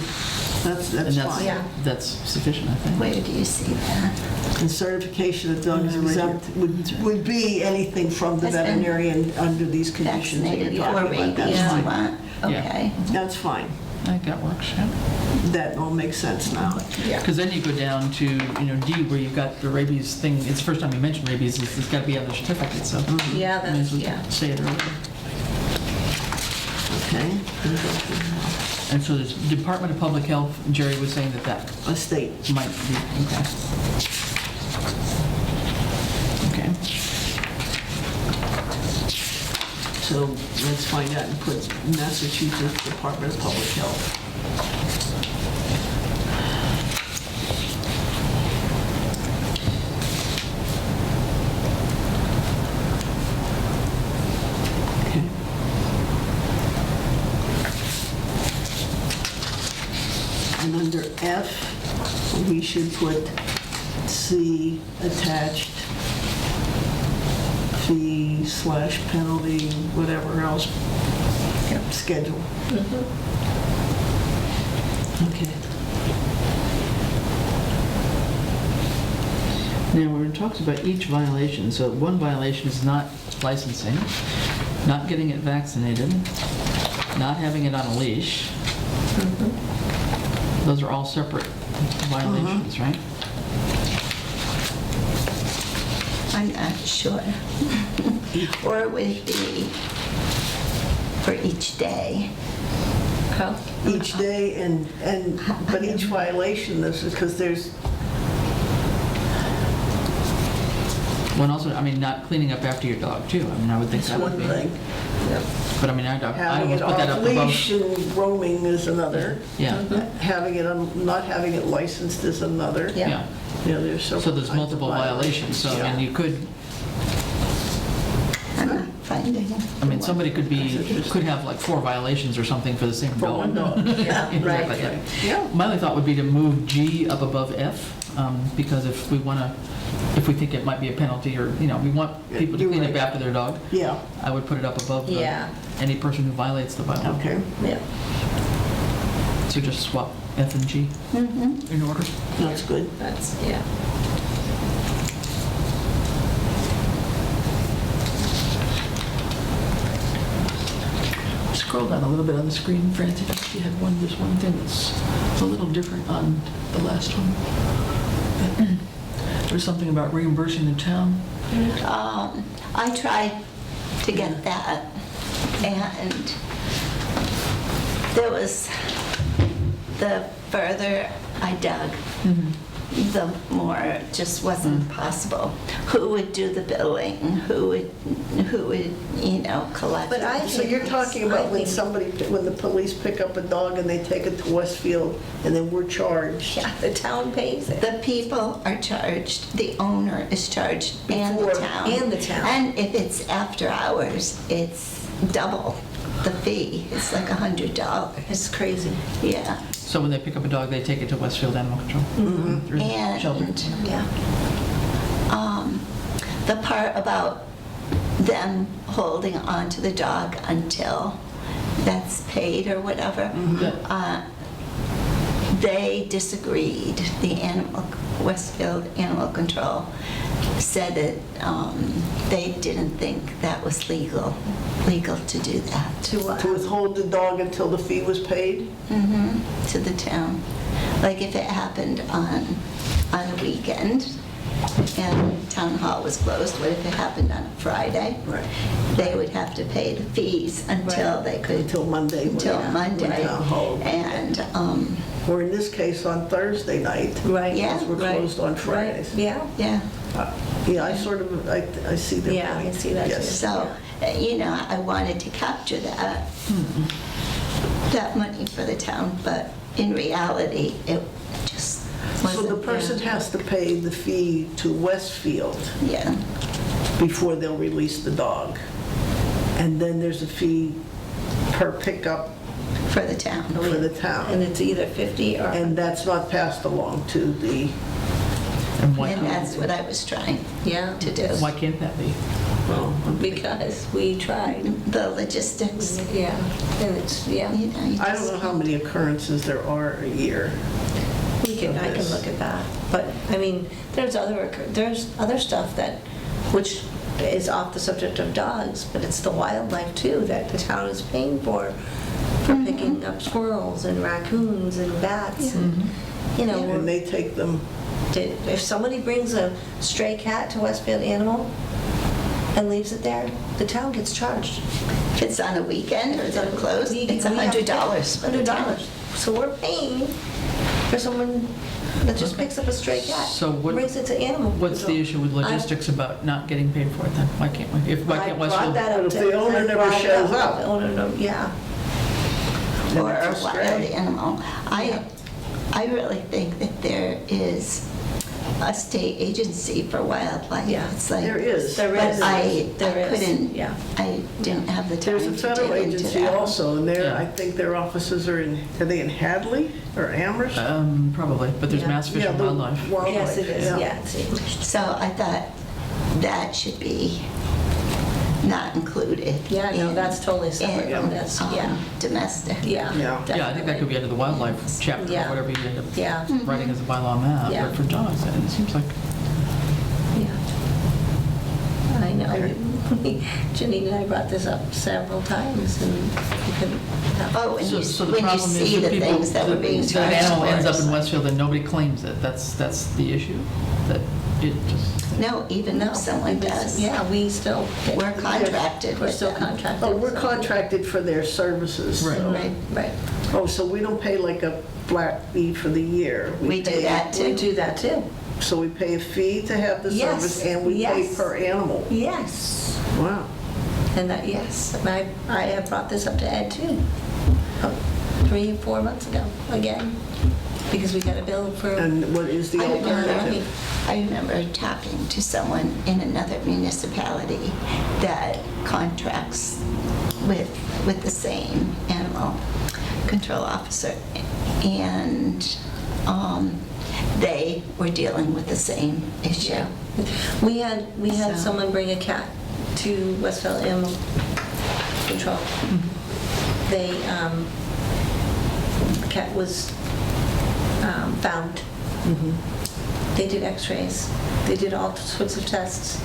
That's and fine. Yeah. that's sufficient, I think. Where do you see that? And certification that dog is Yeah, right here. exempt would be anything from the Has been veterinarian under these conditions that you're Vaccinated talking for about. rabies, That's Yeah. you fine. want? Yeah. Okay. That's fine. I think that works, yeah. That all makes sense now. Yeah. Because then you go down to, D, where you've got the rabies thing, it's the first time you mentioned rabies, it's got to be on the certificate, so. Yeah, May as that's, well yeah. Say it earlier. Okay. And so this Department of Public Health, Jerry was saying that A state. might be, okay. Okay. So let's find out and put Massachusetts Department of Public Health. Okay. And under F, we should put C attached fee/penalty, whatever else, schedule. Okay. Now, when it talks about each violation, so one violation is not licensing, not getting it vaccinated, not having it on a leash. Those are all separate violations, right? I'm not sure. Or would it be for each day? Each day but each violation, this is because there's, Well, and also, not cleaning up after your dog, too. I would think that's that would one be. thing. But I Having almost it put that off up above. leash and roaming is another. Yeah, Having it, not having it licensed is another. Yeah. yeah. Yeah, there's several So there's kinds of multiple violations, so, Yeah. you could, I'm not finding. somebody could have like 4 violations or something for the same For dog. one dog. Yeah, Exactly, right. yeah. Yeah. My only thought would be to move G up above F, because if we think it might be a penalty, or, we want people to You're clean up right. after their dog, Yeah, I would put it up above Yeah. any person who violates the bylaw. okay. Yeah. So just swap F and G in order. That's good. That's, yeah. Scroll down a little bit on the screen, Francie, if you had just one thing that's a little different on the last one. There's something about reimbursing the town. I tried to get that, and there was, the further I dug, the more it just wasn't possible. Who would do the billing? Who would collect? But I So you're talking about when the police pick up a dog and they take it to Westfield and then we're charged? Yeah, the town pays it. The people are charged, the owner is charged, and the Before- town. and the town. And if it's after hours, it's double the fee. It's like $100. It's crazy. Yeah. So when they pick up a dog, they take it to Westfield Animal Control. Or shelter. And Yeah. the part about them holding on to the dog until that's paid or whatever, they disagreed. The Westfield Animal Control said that they didn't think that was legal to do that To what? To withhold the dog until the fee was paid? to the town. Like if it happened on a weekend and town hall was closed, what if it happened on a Friday? Right. They would have to pay the fees until they could, Until Monday. when- until when Monday. town hall- And, Or in this case, on Thursday night. Right. Yeah. Because we're Right. closed on Fridays. Yeah. yeah, Yeah, I sort of, I see the point. Yeah, I see that too. Yes. So, I wanted to capture that, that money for the town, but in reality, it just So wasn't the person there. has to pay the fee to Westfield Yeah, before they'll release the dog. And then there's a fee per pickup for the town. for the And town. it's either 50 or... And that's not passed along to the, And why, And that's what I was trying Yeah, to do. why can't that be? because we tried. The logistics, Yeah, and it's, yeah. you I don't just- know how many occurrences there are a year. I can look at that, but, I mean, there's other stuff that, which is off the subject of dogs, but it's the wildlife too, that the town is paying for picking up squirrels and raccoons and bats, and, you know, And they take them, if somebody brings a stray cat to Westfield Animal and leaves it there, the town gets charged. If it's on a weekend or it's on closed, it's $100. $100. So we're paying for someone that just picks up a stray cat, So what- brings it to animal control. What's the issue with logistics about not getting paid for it then? Why can't we? Why I can't brought Westfield? that up But if to- the owner I never brought it shows up. up. The owner, yeah. Or a That's a wild stray. animal. I really think that there is a state agency for wildlife. Yeah. It's like, there is. There but is. I There is, couldn't, yeah. I didn't have the time There's to a dig federal into agency that. also, and Yeah. I think their offices are they in Hadley or Amherst? Probably, but there's Yeah. Mass Fish and the Wildlife. Yes, it is, yeah. yeah. it's- So I thought that should be not included. Yeah, no, in- that's totally separate in, from this, yeah. Domestic. Yeah. Yeah. Yeah, I think that could be under the wildlife chapter, Yeah. or whatever you end up Yeah, writing as a bylaw map. Yeah. But for dogs, it seems like, yeah. I know. Janine and I brought this up several times, and we couldn't have... Oh, when you, so the when you problem is see that the people, things that were being charged for. that animal ends up in so- Westfield and nobody claims it. That's the issue. That it just, No, even if someone does. Yeah, we still... We're contracted We're with still them. contracted. Oh, we're so- contracted for their services. Right. so- Right. Right. Oh, so we don't pay like a flat fee for the year? We do pay- that We too. do that too. So we pay a fee to have the Yes, service, and we pay yes. per animal? Yes. Wow. And that, yes, and I have brought this up to Ed too, 3, 4 months ago, again, because we got a bill for... And what is the I alternative? remember talking to someone in another municipality that contracts with the same animal control officer, and they were dealing with the same issue. Yeah. We had So- someone bring a cat to Westfield Animal Control. They, the cat was found. They did x-rays. They did all sorts of tests.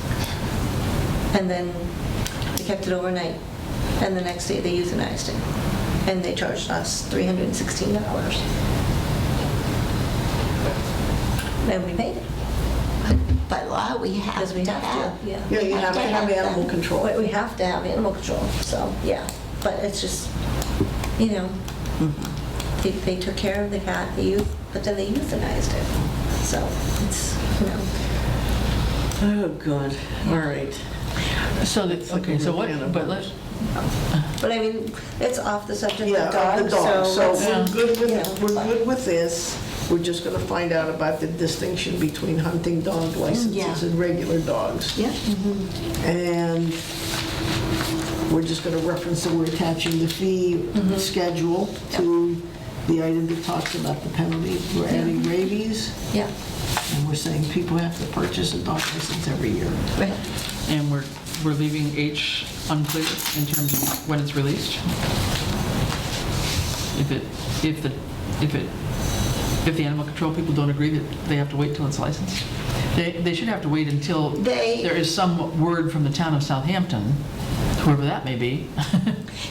And then they kept it overnight. And the next day they euthanized it. And they charged us $316. And we paid it. By law, we have Because we to have have. to, yeah. Yeah, you have to have animal them. control. But we have to have animal control, so, yeah. But it's just, you know, they took care of the cat, but then they euthanized it. So it's, you know, Oh, good. All right. so, okay, so what, Animal. but let's, but I mean, it's off the subject Yeah, of of the dogs, dog. so So let's, Yeah. we're good with this. We're just gonna find out about the distinction between hunting dog licenses Yeah. and regular dogs. Yeah. And we're just gonna reference that we're attaching the fee schedule to the item that talks about the penalty. We're adding rabies, yeah. and we're saying people have to purchase a dog license every year. Right. and we're leaving H unclear in terms of when it's released? If the animal control people don't agree that they have to wait till it's licensed? They should have to wait until there is some word from the town of Southampton, whoever that may be,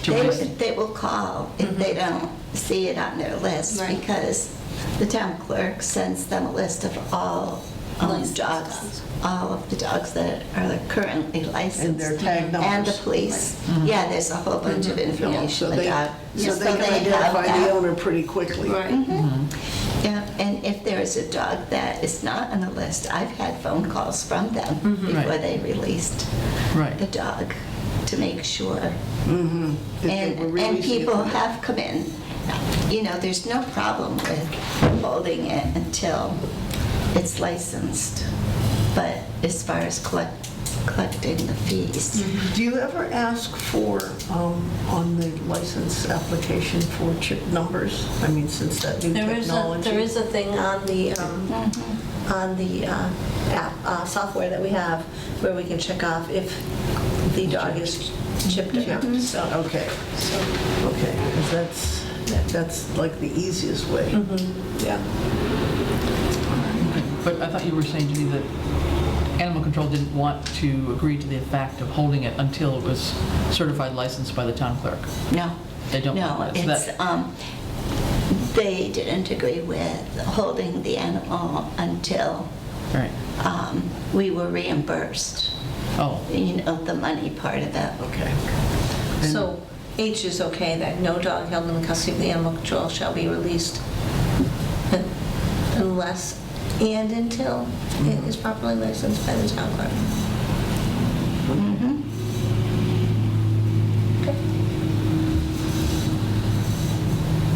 to release. They will call if they don't see it on their list, Right. because the town clerk sends them a list of all Licensed dogs, dogs. all of the dogs that are currently licensed. And their tag numbers. And the police. Yeah, there's a whole bunch of Yeah, information so on the dog. so So they can have identify the that. owner pretty quickly. Right. Yeah, and if there is a dog that is not on the list, I've had phone calls from them before Right. they released Right. the dog to make sure. If they were And releasing it people for that. have come in. You know, there's no problem with holding it until it's licensed. But as far as collecting the fees, Do you ever ask for, on the license application for chip numbers? I mean, since that new technology. There is a thing on the app, software that we have where we can check off if the dog is chipped or not, so. Okay, okay, because that's like the easiest way. Yeah. But I thought you were saying to me that animal control didn't want to agree to the fact of holding it until it was certified licensed by the town clerk. no. They don't No, want that. So it's, that- they didn't agree with holding the animal until Right. we were reimbursed, Oh, you know, the money part of it. Okay. So H is okay, that no dog held in the custody of the animal control shall be released unless and until it is properly licensed by the town clerk. Mhm.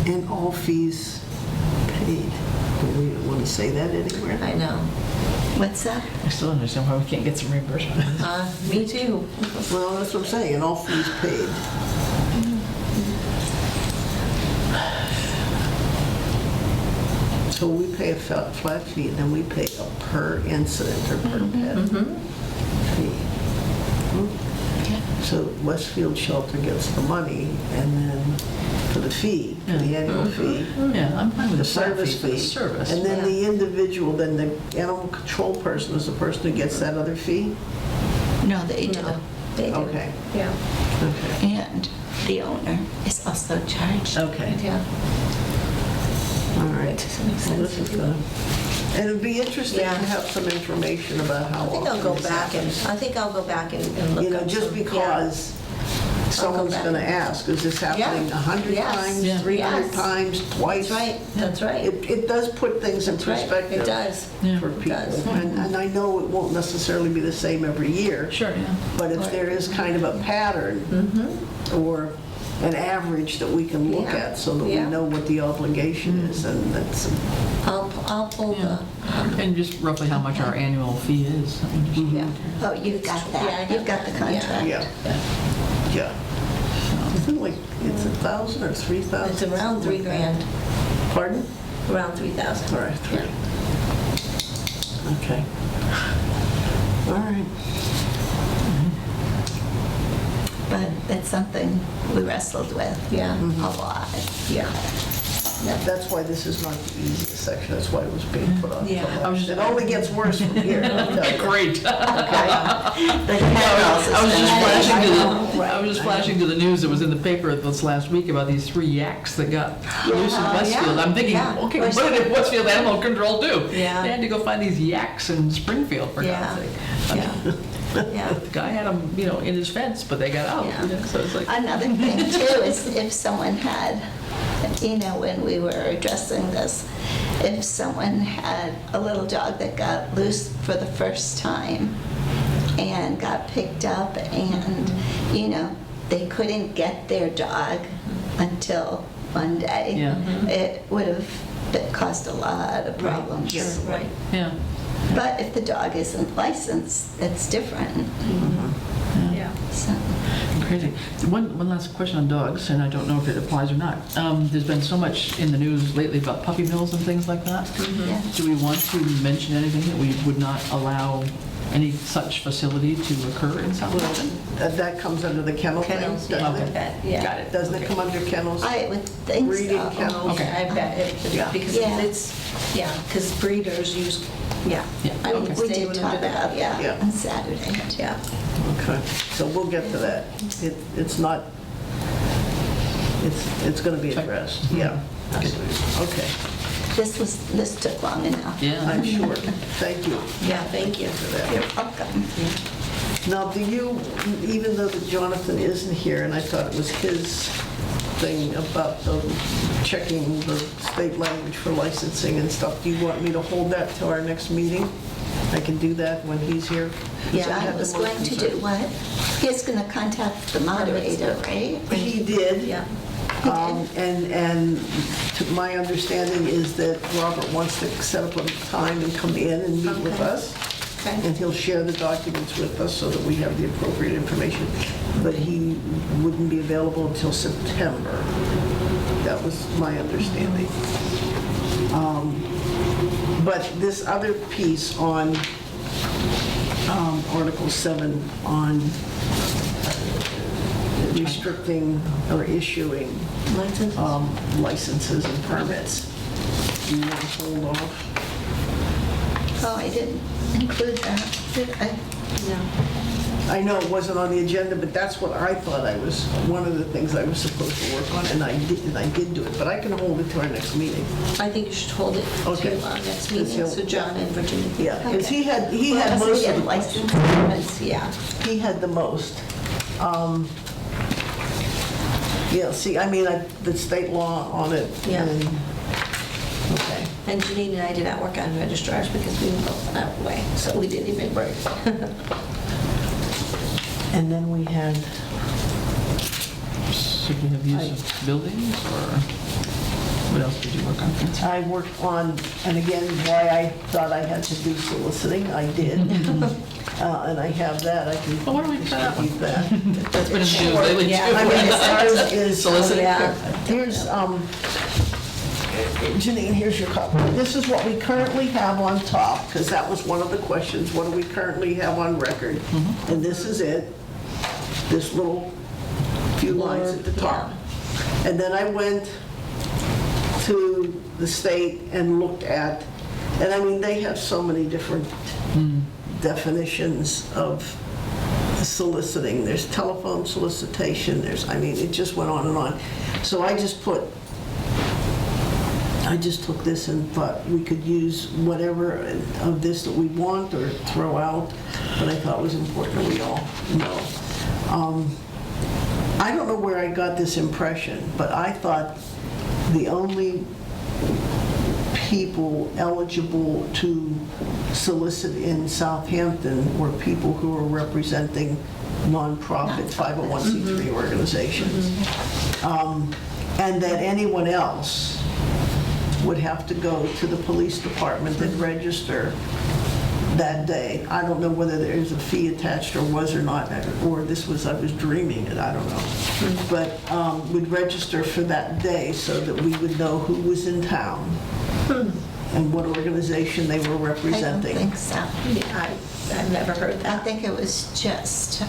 Okay. And all fees paid. Do we want to say that anywhere? I know. What's that? I still don't understand why we can't get some reimbursement. Me too. Well, that's what I'm saying, and all fees paid. So we pay a flat fee, and then we pay a per incident or per pet fee. So Westfield Shelter gets the money, and then for the fee, for the annual fee, Yeah, I'm fine with the the flat fee service for the fee. service. And then the individual, then the animal control person is the person who gets that other fee? No, they do. No, they do. Okay. Yeah. Okay. And the owner is also charged. Okay, Yeah. all right. Does it make Well, sense this to is do good. And it'd be interesting to Yeah. have some information about how I think I'll often go this back and, happens. I think I'll go back and look You know, up just some- yeah. because someone's back. going to ask, is this happening Yeah. 100 Yes. times, Yeah. 300 Yes. times, twice? That's right, that's right. It does put things in That's right. perspective. It does. Yeah. For people. does. And I know it won't necessarily be the same every year. Sure, yeah. But if there is kind of a pattern or an average that we can look Yeah. at so that we Yeah. know what the obligation is, and that's, I'll pull Yeah. the, And just roughly how much our annual fee is. I mean, just- yeah. Oh, you've got Yeah, I that. have You've got the that. contract. yeah, yeah. Isn't like, it's 1,000 or 3,000? It's around 3 grand, Pardon? around 3,000. All right, 3. Okay. All right. But it's something we wrestled with Yeah. a lot. Yeah. That's why this is not the easiest section, that's why it was being put on. Yeah. I was just- It only gets worse from here, I'll tell you. Great. The kennels I was is just gonna- flashing to the, Right. I was just flashing to the news that was in the paper this last week about these 3 yaks that got loose in Westfield. I'm thinking, Yeah. okay, what did Westfield Animal Control do? Yeah. They had to go find these yaks in Springfield, for Yeah. God's sake. Yeah. Yeah. The guy had them, you know, in his fence, but they got out. Yeah. you know, So it's like, Another thing too is if someone had, you know, when we were addressing this, if someone had a little dog that got loose for the first time and got picked up and, you know, they couldn't get their dog until Monday, Yeah. it would have caused a lot of problems. Yes. Right. yeah. But if the dog isn't licensed, it's different. Yeah. So, Crazy. One last question on dogs, and I don't know if it applies or not. There's been so much in the news lately about puppy mills and things like that. yeah. Do we want to mention anything that we would not allow any such facility to occur in Southampton? That comes under the kennel thing, Kennels, doesn't yeah. it? Okay. Yeah. Got it. Doesn't it come under kennels? I would think Breeding so. kennels? Okay. I bet it, Yeah. because Yeah. it's, yeah, because breeders use, yeah. Yeah, I would okay. We say did would talk under that, about that Yeah. on Saturday. Yeah. Okay, so we'll get to that. It's not, it's going to be addressed, yeah. Okay, This took long enough. Yeah. I'm sure. Thank you Yeah, thank you. for that. You're welcome. Now, do you, even though that Jonathan isn't here, and I thought it was his thing about the checking the state language for licensing and stuff. Do you want me to hold that till our next meeting? I can do that when he's here. John was going to do what? He's going to contact the moderator, right? He did. Yeah. And to my understanding is that Robert wants to set up a time and come in and meet with Okay. us. Okay. And he'll share the documents with us so that we have the appropriate information. But he wouldn't be available until September. That was my understanding. But this other piece on Article 7 on restricting or issuing Licenses? licenses and permits, you want to hold off? Oh, I didn't include that, did I? No. I know it wasn't on the agenda, but that's what I thought one of the things I was supposed to work on, and I did do it, but I can hold it to our next meeting. I think you should hold it Okay. to our next meeting, so John and Virginia. Yeah, because he had Well, most he of had the license questions. permits, Yeah. He had the most. Yeah, see, I mean, the state law on it. Yeah. Okay. And Janine and I did not work on registrars because we were both out of the way, so we didn't even break. And then we had, So we have use of buildings, or what else did you work on? Nancy? I worked on, and again, why I thought I had to do soliciting, I did. And I have that, I can Well, why don't we try that one? keep that. That's what it's do lately, too. Yeah. I mean, ours is. Soliciting. Yeah. Here's, Janine, here's your copy. This is what we currently have on top, because that was one of the questions, what do we currently have on record? And this is it, this little few lines at the top. And then I went to the state and looked at, and I mean, they have so many different definitions of soliciting. There's telephone solicitation, I mean, it just went on and on. So I just took this and thought we could use whatever of this that we want or throw out, but I thought was important that we all know. I don't know where I got this impression, but I thought the only people eligible to solicit in Southampton were people who were representing nonprofit 501c3 organizations. And that anyone else would have to go to the police department and register that day. I don't know whether there's a fee attached or was or not, or this was, I was dreaming it, I don't know. But would register for that day so that we would know who was in town and what organization they were I don't representing. think so. Yeah, I've never heard I that. think it was just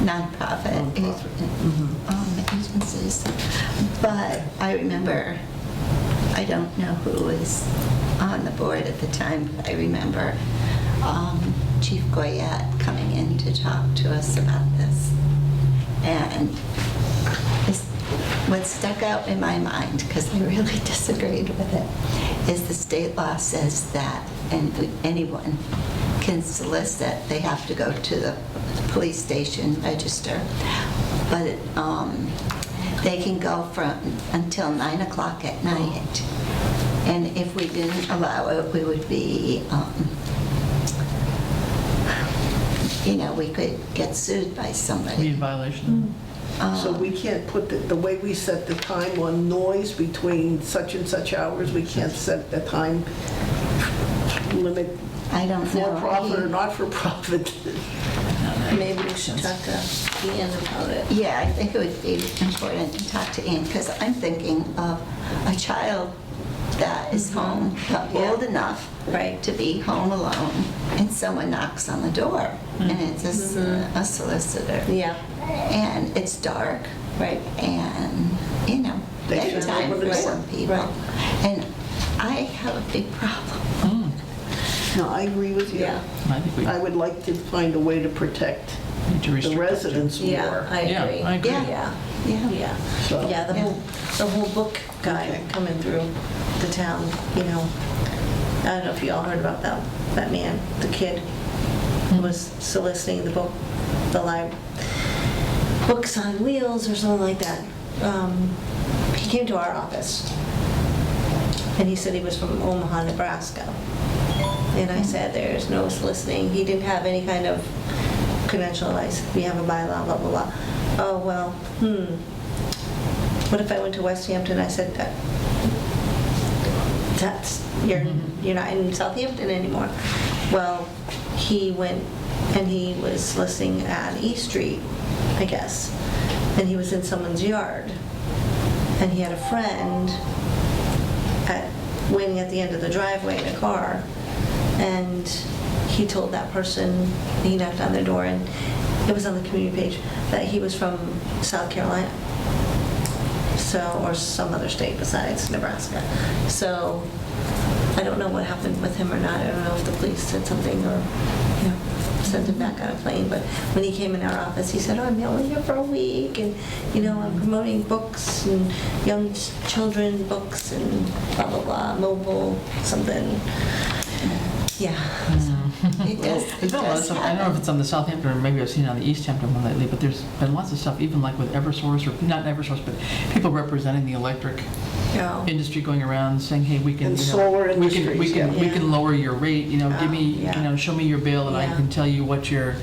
nonprofit agencies. But I remember, I don't know who was on the board at the time, but I remember Chief Goyette coming in to talk to us about this. And what stuck out in my mind, because I really disagreed with it, is the state law says that anyone can solicit, they have to go to the police station, register, but they can go until 9 o'clock at night. And if we didn't allow it, we would be, we could get sued by Be in somebody. violation. So we can't put the way we set the time on noise between such and such hours, we can't set the time limit I don't know. for profit or not for profit. Maybe we should talk to Ian about it. Yeah, I think it would be important to talk to Ian, because I'm thinking of a child that is home, not old enough Right. to be home alone, and someone knocks on the door, and it's a solicitor. Yeah, And it's dark, right. and, They should bedtime open for the door. some people. Right. And I have a big problem. No, I agree with you. Yeah. I think we I would like to find a way to protect need to the restrict. residents Yeah, more. I Yeah, agree. I agree. Yeah, Yeah. yeah. So- Yeah, the whole book guide coming through the town, I don't know if you all heard about that man, the kid who was soliciting the book, the library. Books on Wheels or something like that. He came to our office, and he said he was from Omaha, Nebraska. And I said, there's no soliciting. He didn't have any kind of credential. I said, we have a bylaw, blah, blah, blah. Oh, well, what if I went to Westhampton? I said, you're not in Southampton anymore. Well, he went and he was listening at East Street, I guess, and he was in someone's yard, and he had a friend waiting at the end of the driveway in a car, and he told that person, he knocked on their door, and it was on the community page, that he was from South Carolina, or some other state besides Nebraska. So I don't know what happened with him or not. I don't know if the police said something or, sent him back on a plane. But when he came in our office, he said, oh, I'm only here for a week, and, I'm promoting books and young children books and blah, blah, blah, mobile something. Yeah. It does, There's been a lot of stuff, I don't know if it's on the Southampton, or maybe I've seen it on the Easthampton one lately, but there's been lots of stuff, even like with Eversource, or not Eversource, but people representing the electric industry going around saying, hey, we can, And solar we can industries, lower your rate, give me, show me your bill, and I can tell you what your,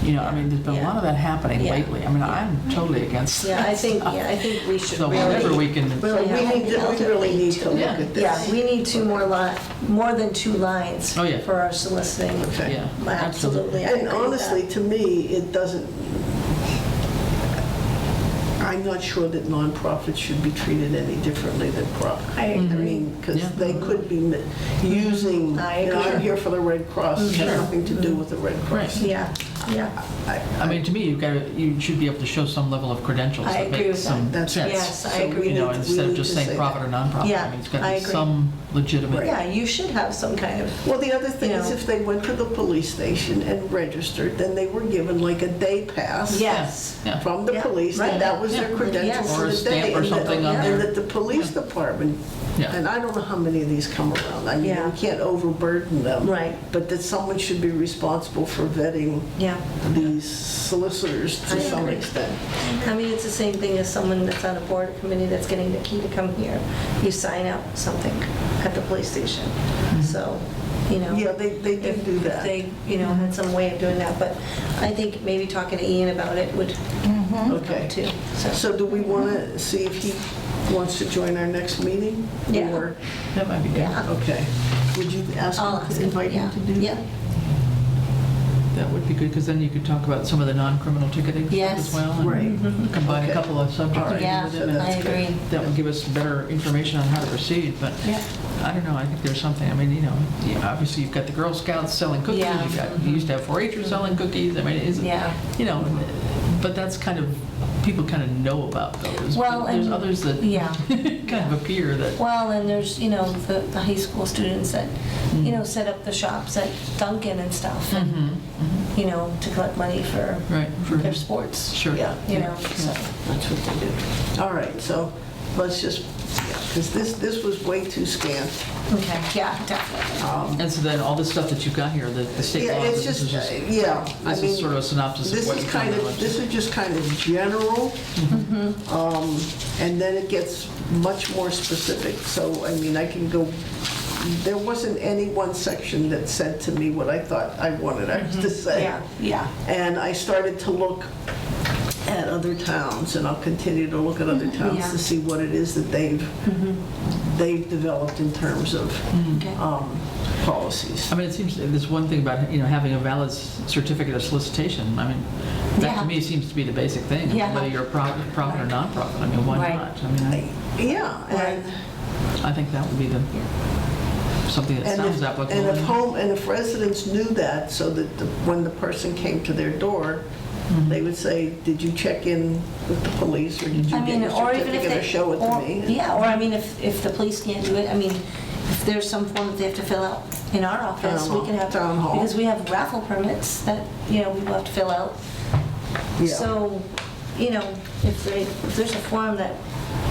I mean, there's been a lot of that happening lately. I mean, I'm totally against that I think we should So really. whenever we can, Really We really need to look at this. Yeah, we need more than 2 lines Oh, yeah. for our soliciting. Okay. yeah, Absolutely. I And agree with honestly, that. to me, it doesn't, I'm not sure that nonprofits should be treated any differently than profit. I agree. mean, because Yeah. they could be using, I agree. I'm here for the Red Cross, it has nothing to do with the Red Cross. Yeah. I mean, to me, you should be able to show some level of credentials I that agree make with some that. sense. Yes, I So agree. we need- Instead of need just to saying say profit or that. nonprofit. Yeah, I mean, it's got I to be agree. some legitimate. Yeah, you should have some kind of, Well, the other thing is You know. if they went to the police station and registered, then they were given like a day pass. yes. Yeah. From the Yeah, police, right. that that was their Yeah. credential Yes. for Or a the stamp day. or and that- something on And there. that the police department, Yeah. and I don't know how many of these come around, I mean, Yeah. we can't overburden them. Right. But that someone should be responsible for vetting Yeah. these solicitors I to some agree. extent. I mean, it's the same thing as someone that's on a board or committee that's getting the key to come here. You sign out something at the police station. So, Yeah, they did if do if that. they, had some way of doing that. But I think maybe talking to Ian about it would Okay. help too. So do we want to see if he wants to join our next meeting? Yeah. Or- That might be good. Yeah. Okay. Would you ask I'll him ask to invite him to do that? Yeah. That would be good, because then you could talk about some of the non-criminal ticketing stuff Yes. as well. and Right. Combine a Okay. couple of subjects All right. maybe Yeah, with it. that's I good. agree. That would give us better information on how to proceed, but Yeah. I don't know, I think there's something, I mean, obviously you've got the Girl Scouts selling cookies, Yeah. you used to have 4-H'ers selling cookies, I mean, Yeah. but that's kind of, people kind of know about those. Well, But there's and- others that Yeah. kind of appear that, Well, and there's, the high school students that, set up the shops at Dunkin' and stuff, and, to collect money for right, for their sports. Sure. Yeah. So, That's what they do. All right, so let's just, because this was way too scant. okay, yeah, definitely. And so then all this stuff that you've got here, the state Yeah, laws, it's this is just, just, yeah. I this mean, is sort of a synopsis of This what is you've done. kind and of, what this you- is just kind of general, and then it gets much more specific. So, I mean, I can go, there wasn't any one section that said to me what I thought I wanted to say. Yeah. And I started to look at other towns, and I'll continue to look at other towns Yeah. to see what it is that they've developed in terms of Okay. policies. I mean, it seems, there's one thing about, having a valid certificate of solicitation. I mean, that Yeah. to me seems to be the basic thing. I mean, Yeah. whether you're a profit or nonprofit, I mean, why Right. not? I mean, Yeah, and I think that would be something that sounds applicable. And if residents knew that, so that when the person came to their door, they would say, did you check in with the police, or did you I get mean, your or even if certificate, they. or show it or- to me? Yeah, or I mean, if the police can't do it, I mean, if there's some form that they have to fill out in our office, we can have. Town hall. Because we have raffle permits that, people have to fill out. Yeah. So, if there's a form that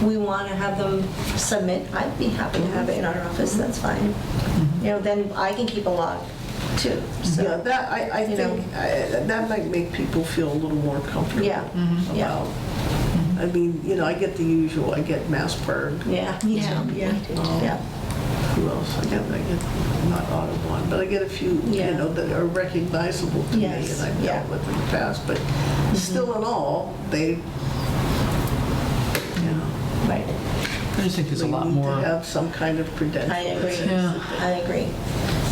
we want to have them submit, I'd be happy to have it in our office, that's fine. Then I can keep a log too, Yeah, so. that, I You know. think, that might make people feel a little more comfortable. Yeah, yeah, About, I mean, I get the usual, I get Massburg. yeah, me Yeah, too, yeah, me too. yeah. Who else? I get not Audubon, but I get a few, Yeah. that are recognizable to me, Yes, and I've yeah. dealt with in the past, but still in all, they, Right, I just think there's a lot need more. to have some kind of credential. I agree, Yeah. I agree.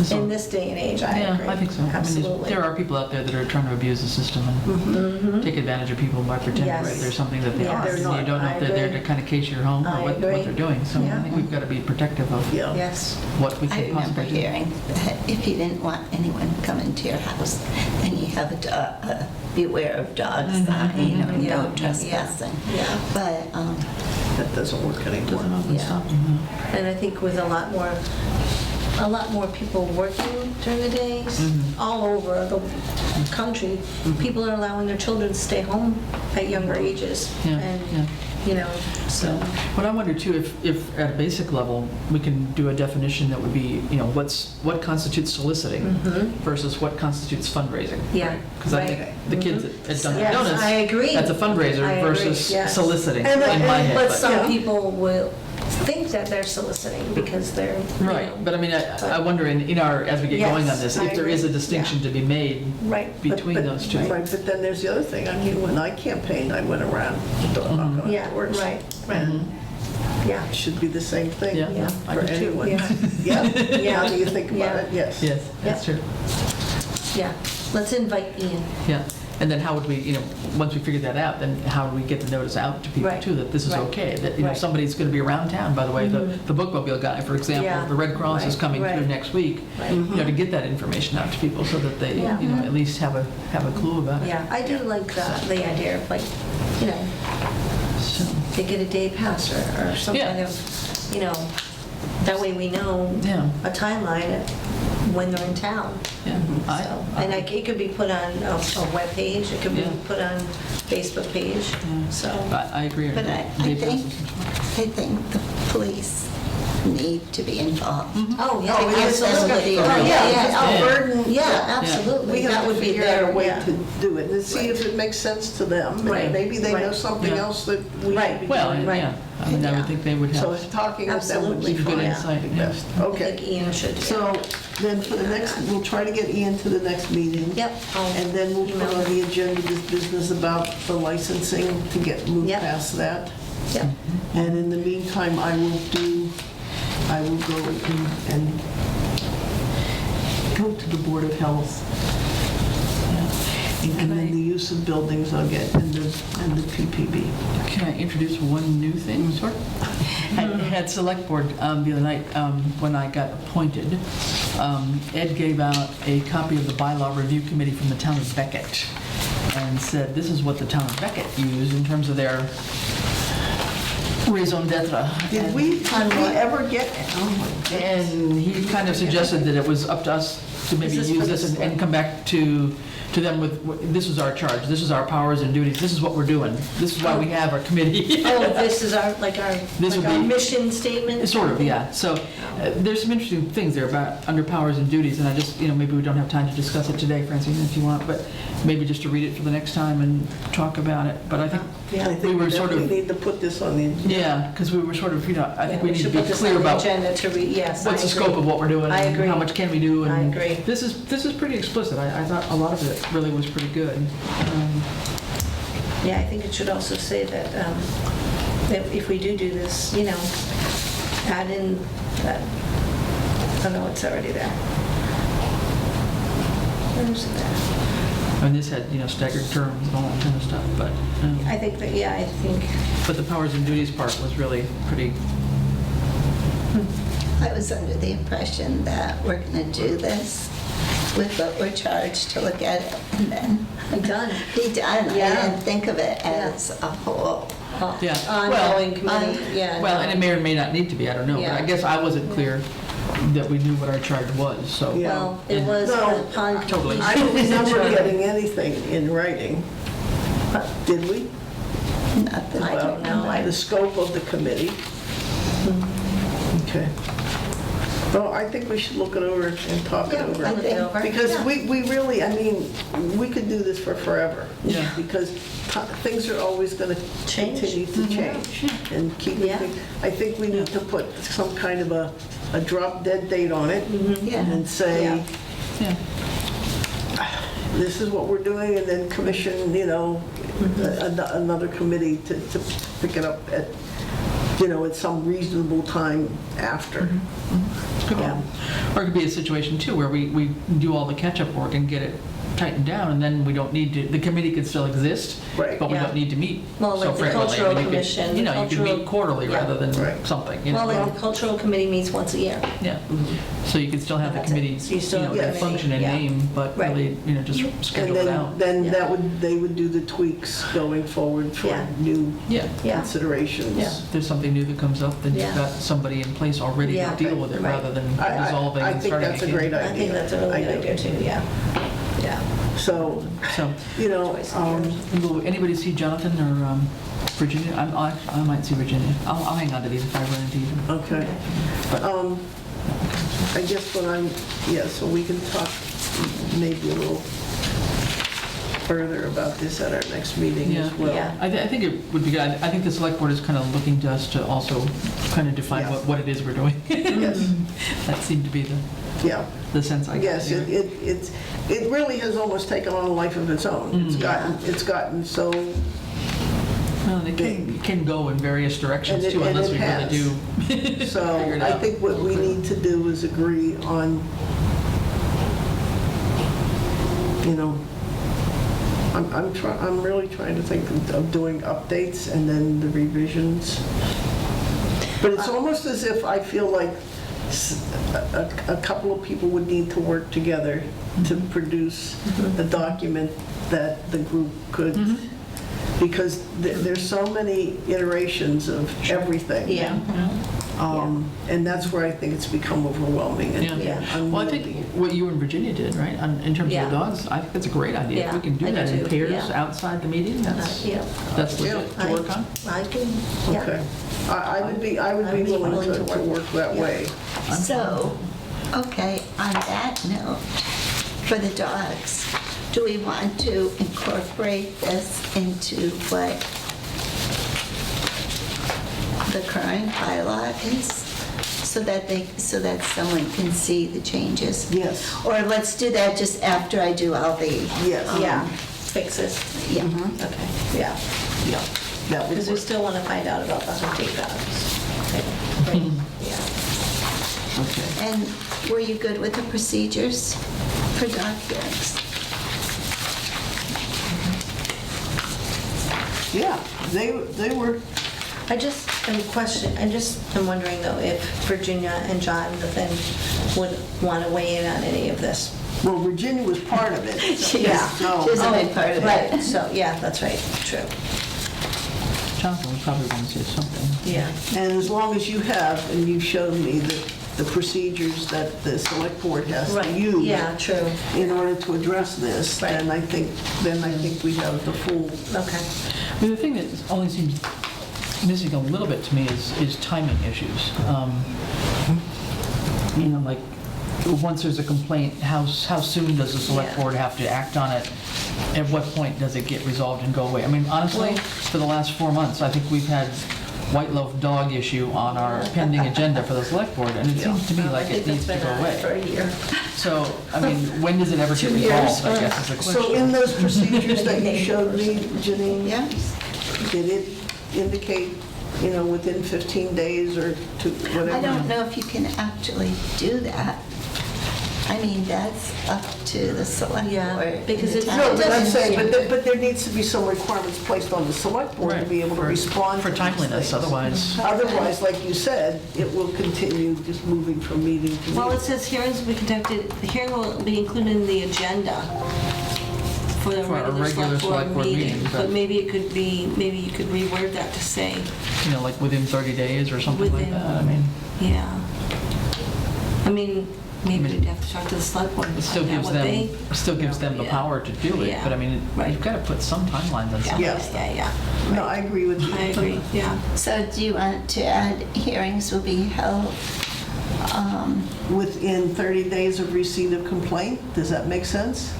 So- In this day and age, I Yeah, agree. I think so. I mean, Absolutely. there are people out there that are trying to abuse the system and take advantage of people by pretending Yes. that they're something that they Yes. aren't. They're And not. you don't know I if they're there agree. to kind of case your home I or what agree. they're doing. So Yeah. I think we've got to be protective of Yeah. Yes, what we I can remember possibly do. hearing that if you didn't want anyone coming to your house, then you have a beware of dogs sign or Yeah. no trespassing. Yeah. But, That doesn't work anymore. Doesn't often Yeah. stop them, and I think with a lot more people working during the days, all over the country, people are allowing their children to stay home at younger ages. Yeah, And, yeah. so, But I wonder too, if at a basic level, we can do a definition that would be, what constitutes soliciting versus what constitutes fundraising. Yeah, Because I think right. the kids at Dunkin' Yes, Donuts, I agree. that's a fundraiser I agree, versus yes. soliciting And in my head. but some Yeah. people will think that they're soliciting because they're, Right, but I mean, I wonder in our, as we get going on Yes, this, I if there is a agree. distinction to be made right. between But- those two. Right, but then there's the other thing, I mean, when I campaigned, I went around knocking on Yeah, doors. right, right. Yeah, It should be the same thing. Yeah, Yeah. I For do too. anyone. Yeah. Yeah, Yeah. now that you think about Yeah. it, yes. Yes, that's Yeah. true. yeah. Let's invite Ian. Yeah, and then how would we, once we figure that out, then how do we get the notice out to people Right. too, that this is Right. okay? That, Right. somebody's going to be around town, by the way, the bookmobile guy, for example, Yeah. the Red Cross is Right. coming through Right. next week. Right. To get that information out to people so that they, Yeah. at least have a clue about it. Yeah, I do like the idea of like, So, they get a day pass or some Yeah. kind of, that way we know Yeah. a timeline of when they're in town. yeah. So, and it could be put on a webpage, it could be Yeah. put on Facebook page, so. I agree. but I think the police need to be involved. Oh, yeah. Oh, absolutely. absolutely. Oh, yeah, Yeah. yeah, Burden. yeah, absolutely. We have That to would be figure out a their, way yeah. to do it and see if it makes sense to them. Right, And maybe they know right. something Yeah. else that we Right. should be Well, doing. Right. yeah, I mean, I would think they would So have talking with them would be Absolutely. fine. good Yeah. insight. Be yeah. best. I Okay. think Ian should. yeah. So then for the next, we'll try to get Ian to the next meeting. Yep. I'll And then we'll put email on him. the agenda this business about the licensing to get moved Yep. past that. Yep. And in the meantime, I will go and go to the Board of Health. Yeah. And then the use of buildings I'll get and the PPB. Can I introduce one new thing, sort of? At Select Board the other night, when I got appointed, Ed gave out a copy of the Bylaw Review Committee from the town of Beckett and said, this is what the town of Beckett used in terms of their raison d'etre. Did we ever get, oh my goodness. And he kind of suggested that it was up to us to maybe Is this use for this the and come back to them with, this is our charge, this is our powers and duties, this is what we're doing, this is why we have our committee. Oh, this is our This would be- mission statement? Sort of, yeah. So there's some interesting things there about under powers and duties, and I just, maybe we don't have time to discuss it today, Francine, if you want, but maybe just to read it for the next time and talk about it. But I think Yeah, I we think were we sort definitely of, need to put this on the agenda. yeah, because we were sort of, I think we need to should be put this clear on the about agenda to read, yes. what's I the agree. scope of what we're doing. I and agree. how much can we do. And I agree. This is pretty explicit. I thought a lot of it really was pretty good. Yeah, I think it should also say that if we do this, add in that, oh no, it's already there. Where's it there? And this had, staggered terms and all that kind of stuff, but I think that, yeah, I think, but the powers and duties part was really pretty, I was under the impression that we're going to do this with what we're charged to look at it and then I'm done. be done. I Yeah. didn't think of it as a whole. Yeah. Ongoing committee, yeah. well, no. and it may or may not need to be, I don't know. But I Yeah. guess I wasn't clear that we knew what our charge was, so. Yeah. Well, it was No, upon totally. completion. I don't remember getting anything in writing. Did we? Not that I don't know. The scope of the committee. Okay. Well, I think we should look it over and talk it Yeah, over. I think- over. Because we really, I mean, we could do this for forever. Yeah. Because things are always going to Change. continue to change. And keep, Yeah. I think we need to put some kind of a drop dead date on it Yeah. and say, Yeah. Yeah. this is what we're doing, and then commission, another committee to pick it up at, at some reasonable time after. Could be. Or it could be a situation too where we do all the catch-up work and get it tightened down, and then we don't need to, the committee could still exist, Right. but we Yeah. don't need to meet Well, so like the frequently. cultural I mean, you could- commission, You the know, you could cultural- meet quarterly yeah. rather than Right. something, Well, like the cultural committee meets once a year. Yeah, so you could still have the That's it. committee, So you still have the that committee, function and yeah. name, but Right. really, just And schedule it out. then Yeah. they would do the tweaks going forward for Yeah. new Yeah, Yeah. considerations. Yeah. if there's something new that comes up, then you've Yeah. got somebody in place already Yeah. to deal with it Right. rather than I resolving I and think starting that's a again. great idea. I think that's a really I good do. idea too, yeah. Yeah. So, So, will anybody see Jonathan or Virginia? I might see Virginia. I'll hang on to these if I run into you. okay. But- I guess so we can talk maybe a little further about this at our next meeting as well. Yeah. I think it would be good. I think the select board is kind of looking to us to also kind of define Yeah. what it is we're doing. Yes, That seemed to be yeah. the sense I got. Yes, here. it really has almost taken on a life of its own. It's gotten so, Well, it can go in various directions And it- too, and unless it we really do. so Figure it I out. think what we need to do is agree on, I'm really trying to think of doing updates and then the revisions. But it's almost as if I feel like a couple of people would need to work together to produce a document that the group could, because there's so many iterations of everything. Yeah. And that's where I think it's become overwhelming and Yeah. and Well, I think unwieldy. what you and Virginia did, right, in terms Yeah. of the dogs, I think that's a great idea. If we Yeah, can do I do that in too, pairs yeah. outside the meeting, that's Yeah. legit to work on. I can, yeah. Okay. I would be willing to work that way. So, okay, on that note, for the dogs, do we want to incorporate this into what the current bylaw is? So that someone can see the changes? Yes. Or let's do that just after I do all the... Yes. Yeah, fixes. Yeah. Okay, yeah. Yeah. That would Because we work. still want to find out about the hunting dogs. Right. Yeah. Okay. And were you good with the procedures for dog hearings? Yeah, they were, I'm wondering though if Virginia and Jonathan would want to weigh in on any of this. well, Virginia was part of it. Yeah. So- She's a big part of it. Right, so, yeah, that's right, true. Jonathan would probably want to say something. Yeah. And as long as you have, and you've shown me the procedures that the select board has to use Yeah, true. in order to address this, Right. then I think we have the full, Okay. I mean, the thing that only seems missing a little bit to me is timing issues. Like, once there's a complaint, how soon does the select Yeah. board have to act on it? At what point does it get resolved and go away? I mean, honestly, for the last 4 months, I think we've had white loaf dog issue on our pending agenda for the select board, and it seems to me like it needs to go For away. a year. So, I mean, when does it ever get 2 years. resolved, I guess is the question. so in those procedures that you showed me, Janine, Yeah? did it indicate, within 15 days or whatever? I don't know if you can actually do that. I mean, that's up to the select Yeah, board. because and the it's- town. No, but I'm saying, doesn't- but there needs to be some requirements placed on the select board to Right, be able to for- respond For to these timeliness, things. otherwise, Otherwise, like you said, it will continue just moving from meeting to Well, it meeting. says hearings will be conducted, the hearing will be included in the agenda for the For a regular regular select board meeting. but- But maybe you could reword that to say, like within 30 days or something like Within- that. I mean, yeah. I mean, maybe we'd have to talk to the select board it and still find out gives what them, they... still gives them the Yeah. power to do it, Yeah. but I mean, Right. you've got to put some timelines on something. Yeah. Yeah. No, I agree with you. I agree, yeah. So do you want to add hearings will be held within 30 days of receipt of complaint. Does that make sense?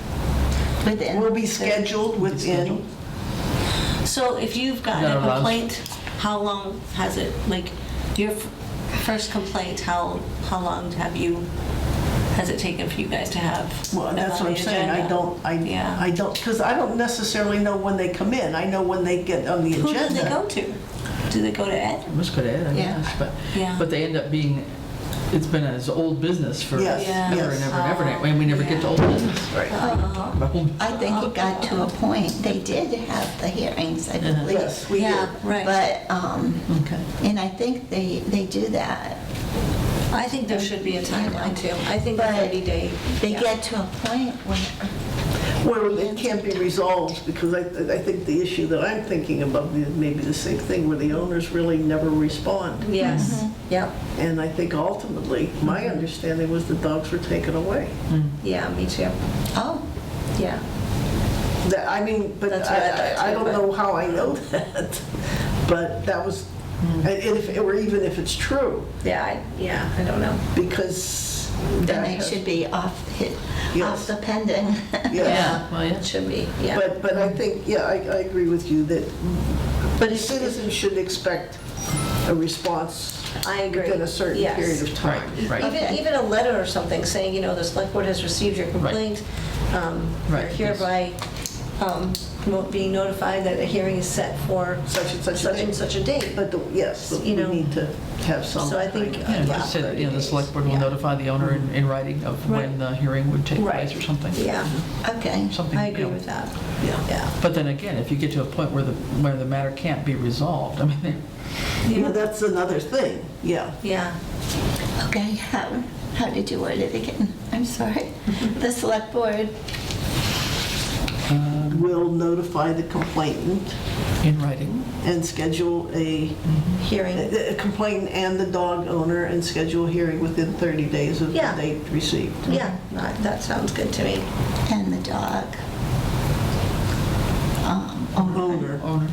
Within. Will be scheduled within, So if you've gotten That a allows- complaint, how long has it, like, your first complaint, how long has it taken for you guys to have? well, them that's on what I'm the saying. agenda? I don't, because I don't necessarily know when they come in. I know when they get on the Who agenda. do they go to? Do they go to Ed? It must go to Ed, I Yeah. guess, Yeah. but they end up being, it's been his old business for Yes, Yeah. ever and yes. ever and ever, and we never get to old business. Right. Talk about old- I think it got to a point, they did have the hearings, I believe. Yes, we did. Yeah, right. But, Okay. and I think they do that. I think there should be a timeline too. I think the But 30-day. They get to a point where, Well, it can't be resolved, because I think the issue that I'm thinking about is maybe the same thing, where the owners really never respond. Yes, yep, And I think ultimately, my understanding was the dogs were taken away. yeah, me too, oh, yeah. That, I mean, but That's what I thought I too, don't but- know how I know that, but that was, or even if it's true, Yeah, I don't know. because. then that they has- should be off Yes. the pending. Yeah. Well, yeah. It should be, yeah. But I think, yeah, I agree with you that But if- citizens should expect a response I agree. within a certain Yes. period of time. Right. Even a letter or something saying, you know, the select board has received your complaint. You're Right, yes. hereby being notified that a hearing is set for Such and such a such and date. such a date. But, yes, but we You know. need to have some. So I think, kind of- Yeah, yeah. just say that, you know, the select board will Yeah. notify the owner in writing of when Right. the hearing would take Right. place or something. Yeah, Okay. Something, I you agree know. with that. Yeah. Yeah. But then again, if you get to a point where the matter can't be resolved, I mean, Yeah, that's another thing, yeah. Yeah. Okay, how did you word it again? I'm sorry. The select board, Will notify the complainant in writing. and schedule a Hearing. complainant and the dog owner and schedule a hearing within 30 days of the Yeah. date received. Yeah, that sounds good to me. and the dog. Owner. Owner.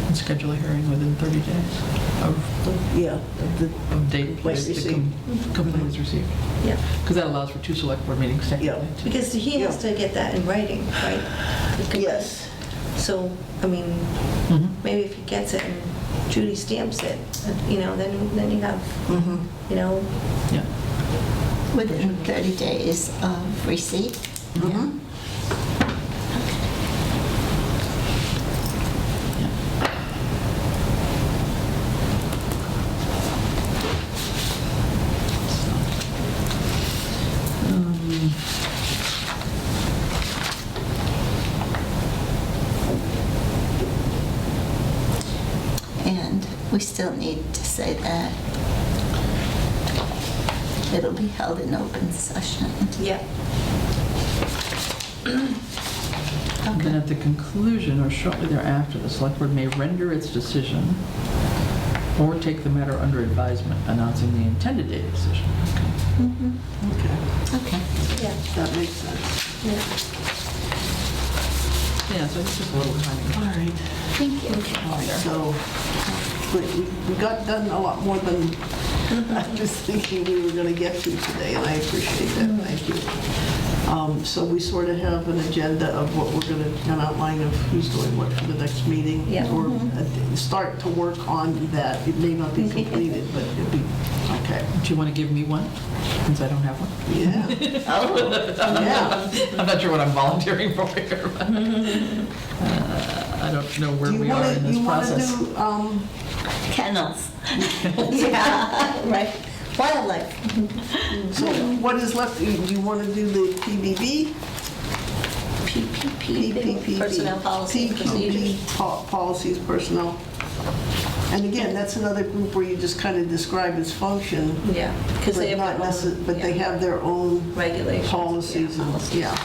And schedule a hearing within 30 days Yeah, of date Complaint the received. complaint is received. Yeah. Because that allows for 2 select board meetings technically. Yeah. Because he has to get that in writing, right? The complaint. yes. So, I mean, Mhm. maybe if he gets it and Judy stamps it, you know, then you have, Mhm. you know, Yeah. Within 30 days of receipt. Mhm. And we still need to say that it'll be held in open session. yeah. And then at the conclusion or shortly thereafter, the select board may render its decision or take the matter under advisement, announcing the intended date of decision. Okay, Okay. Yeah. that makes sense. Yeah. Yeah, so it's just a little timing. All right. Thank you. All right, so we got done a lot more than I was thinking we were going to get to today, and I appreciate that. Thank you. So we sort of have an agenda of what we're going to, an outline of who's doing what for the next meeting. Yeah. Or start to work on that. It may not be completed, but it'll be, okay. Do you want to give me one, since I don't have one? Yeah, Oh, yeah. I'm not sure what I'm volunteering for here, but I don't know where Do you we are want in to, this you want to process. do, kennels. Yeah, right. Wildlife. so what is left? Do you want to do the PBB? PPP. Personnel policies, procedures. Policies, personnel. And again, that's another group where you just kind of describe its function, Yeah, because they but have not their own. necessarily, but they have their own Regulations. policies Yeah, and, policies. yeah.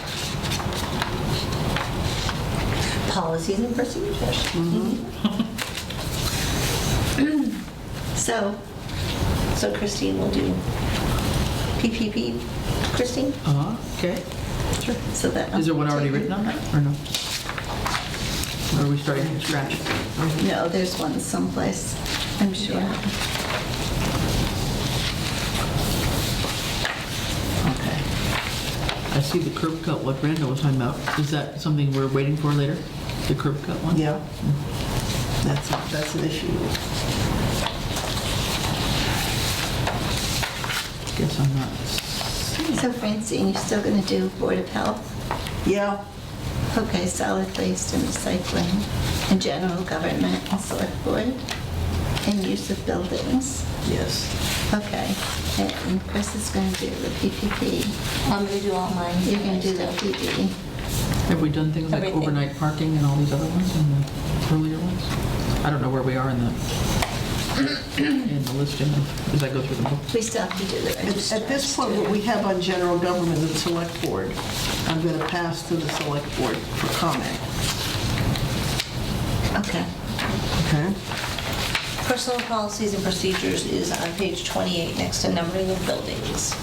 Policies and procedures. So, So Christine will do PPP. Christine? Okay, sure. so that. Is there one already written on that, or no? Or are we starting from scratch? No, there's one someplace, I'm sure. see the curb cut, what Brando was talking about. Is that something we're waiting for later? The curb cut one? Yeah. That's an issue. Guess I'm not. So Francine, you're still going to do Board of Health? Yeah, Okay, solid waste and recycling, and general government and select board, and use of buildings. yes. Okay, and Chris is going to do the PPP. I'm gonna do all mine. You're going to do the PD. Have we done things like Everything. overnight parking and all these other ones and the earlier ones? I don't know where we are in the listing as I go through the book. We still have to do the register. At this point, what we have on general government and select board, I'm going to pass to the select board for comment. Okay. Okay. Personal policies and procedures is on page 28, next to numbering of buildings.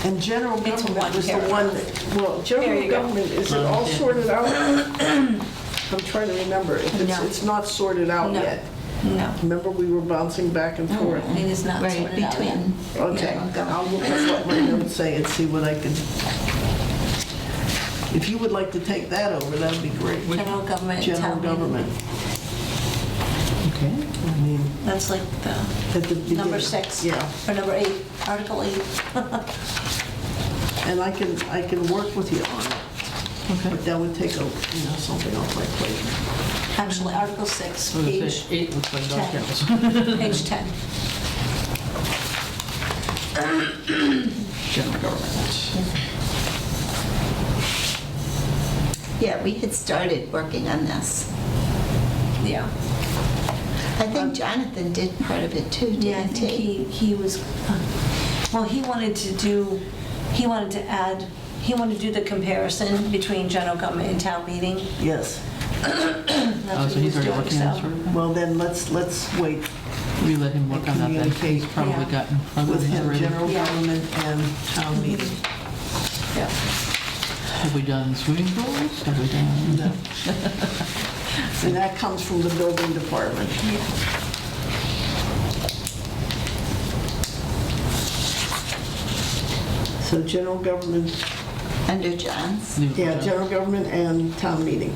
And general It's government one was the paragraph. one that, well, There general you go. government, is it all Yeah. sorted out? I'm trying to remember. If No. it's not sorted out No. yet. No, Remember, we were bouncing back and forth. it is not Right, sorted out yet. between. Okay, I'll look at what my notes say and see what I can, if you would like to take that over, that'd be great. General government and General town meeting. government. Okay. I mean, That's like the at the beginning. number 6. Yeah, Or number 8, Article 8. and I can work with you on it, Okay. but that would take something off my plate. Actually, Article 6, I was gonna page say 8 looks like dog 10. kennels. Page 10. General government. Yeah, we had started working on this. Yeah. I think Jonathan did part of it too, Yeah, I didn't think he? he was, well, he wanted to do the comparison between general government and town meeting. Yes, That's Oh, what so he he's was already doing, working on so- sort of? well then, let's wait We let him work on that then. He's Communicate. probably Yeah. gotten further with than that him, already. general Yeah. government and town meeting. Yeah. Have we done swimming pools? Have we done? No. And that comes from the building department. So general government, Under John's. yeah, general government and town meeting.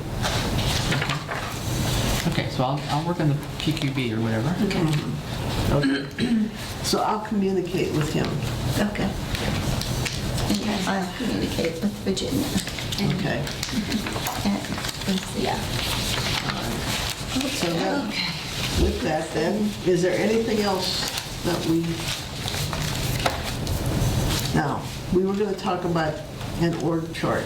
Okay, so I'll work on the PQB or whatever. Okay. So I'll communicate with him. Okay. And I'll communicate with Virginia. Okay. And Lucy. Yeah. So that, with that then, is there anything else that we, now, we were going to talk about an org chart.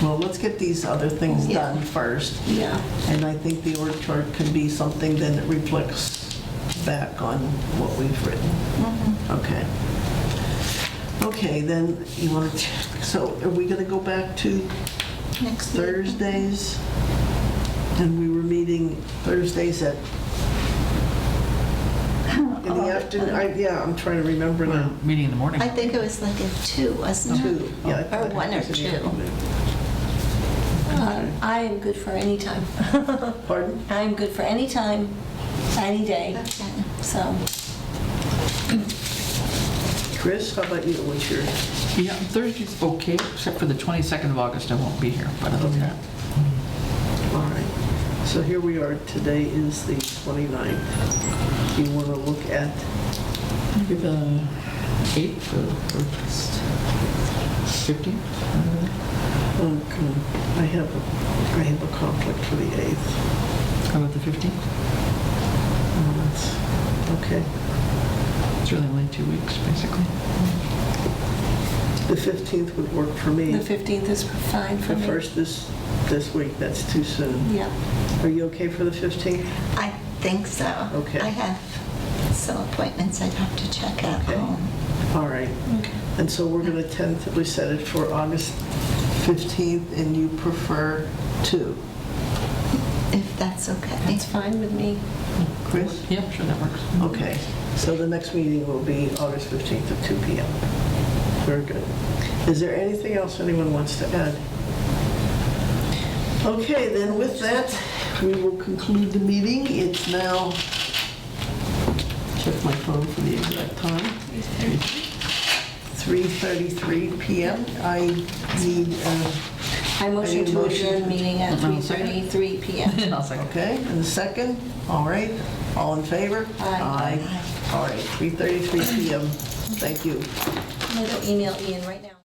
Well, let's get these other things Yeah. done first. Yeah. And I think the org chart can be something then that reflects back on what we've written. Okay. Okay, then you want to, so are we going to go back to Next week. Thursdays? And we were meeting Thursdays at, in the afternoon? Yeah, I'm trying to remember We're now. meeting in the morning. I think it was like a 2, wasn't it? 2, yeah. I Or thought it 1 or was in the 2. afternoon. I am good for any time. Pardon? I am good for any time, any day, Okay. so. Chris, how about you? What's your, Yeah, Thursday's okay, except for the 22nd of August, I won't be here, but other than that. all right. So here we are, today is the 29th. Do you want to look at, Maybe the 8th or 15th? okay, I have a conflict for the 8th. How about the 15th? Okay. It's really only 2 weeks, basically. The 15th would work for me. The 15th is fine for The me. first this week, that's too soon. Yeah. Are you okay for the 15th? I think so. Okay. I have some appointments I'd have to check at Okay. home. All right. Okay. And so we're going to tentatively set it for August 15th, and you prefer 2. If that's okay. That's fine with me. Chris? Yeah, sure, that works. Okay. So the next meeting will be August 15th at 2 p.m. Very good. Is there anything else anyone wants to add? Okay, then with that, we will conclude the meeting. It's now, check my phone for the exact time, 3:33 PM. I need, I motion to adjourn meeting at 3:33 PM. I'll second. okay, and the second, all right, all in favor? Aye. All right, 3:33 PM. Thank you. I'm gonna go email Ian right now.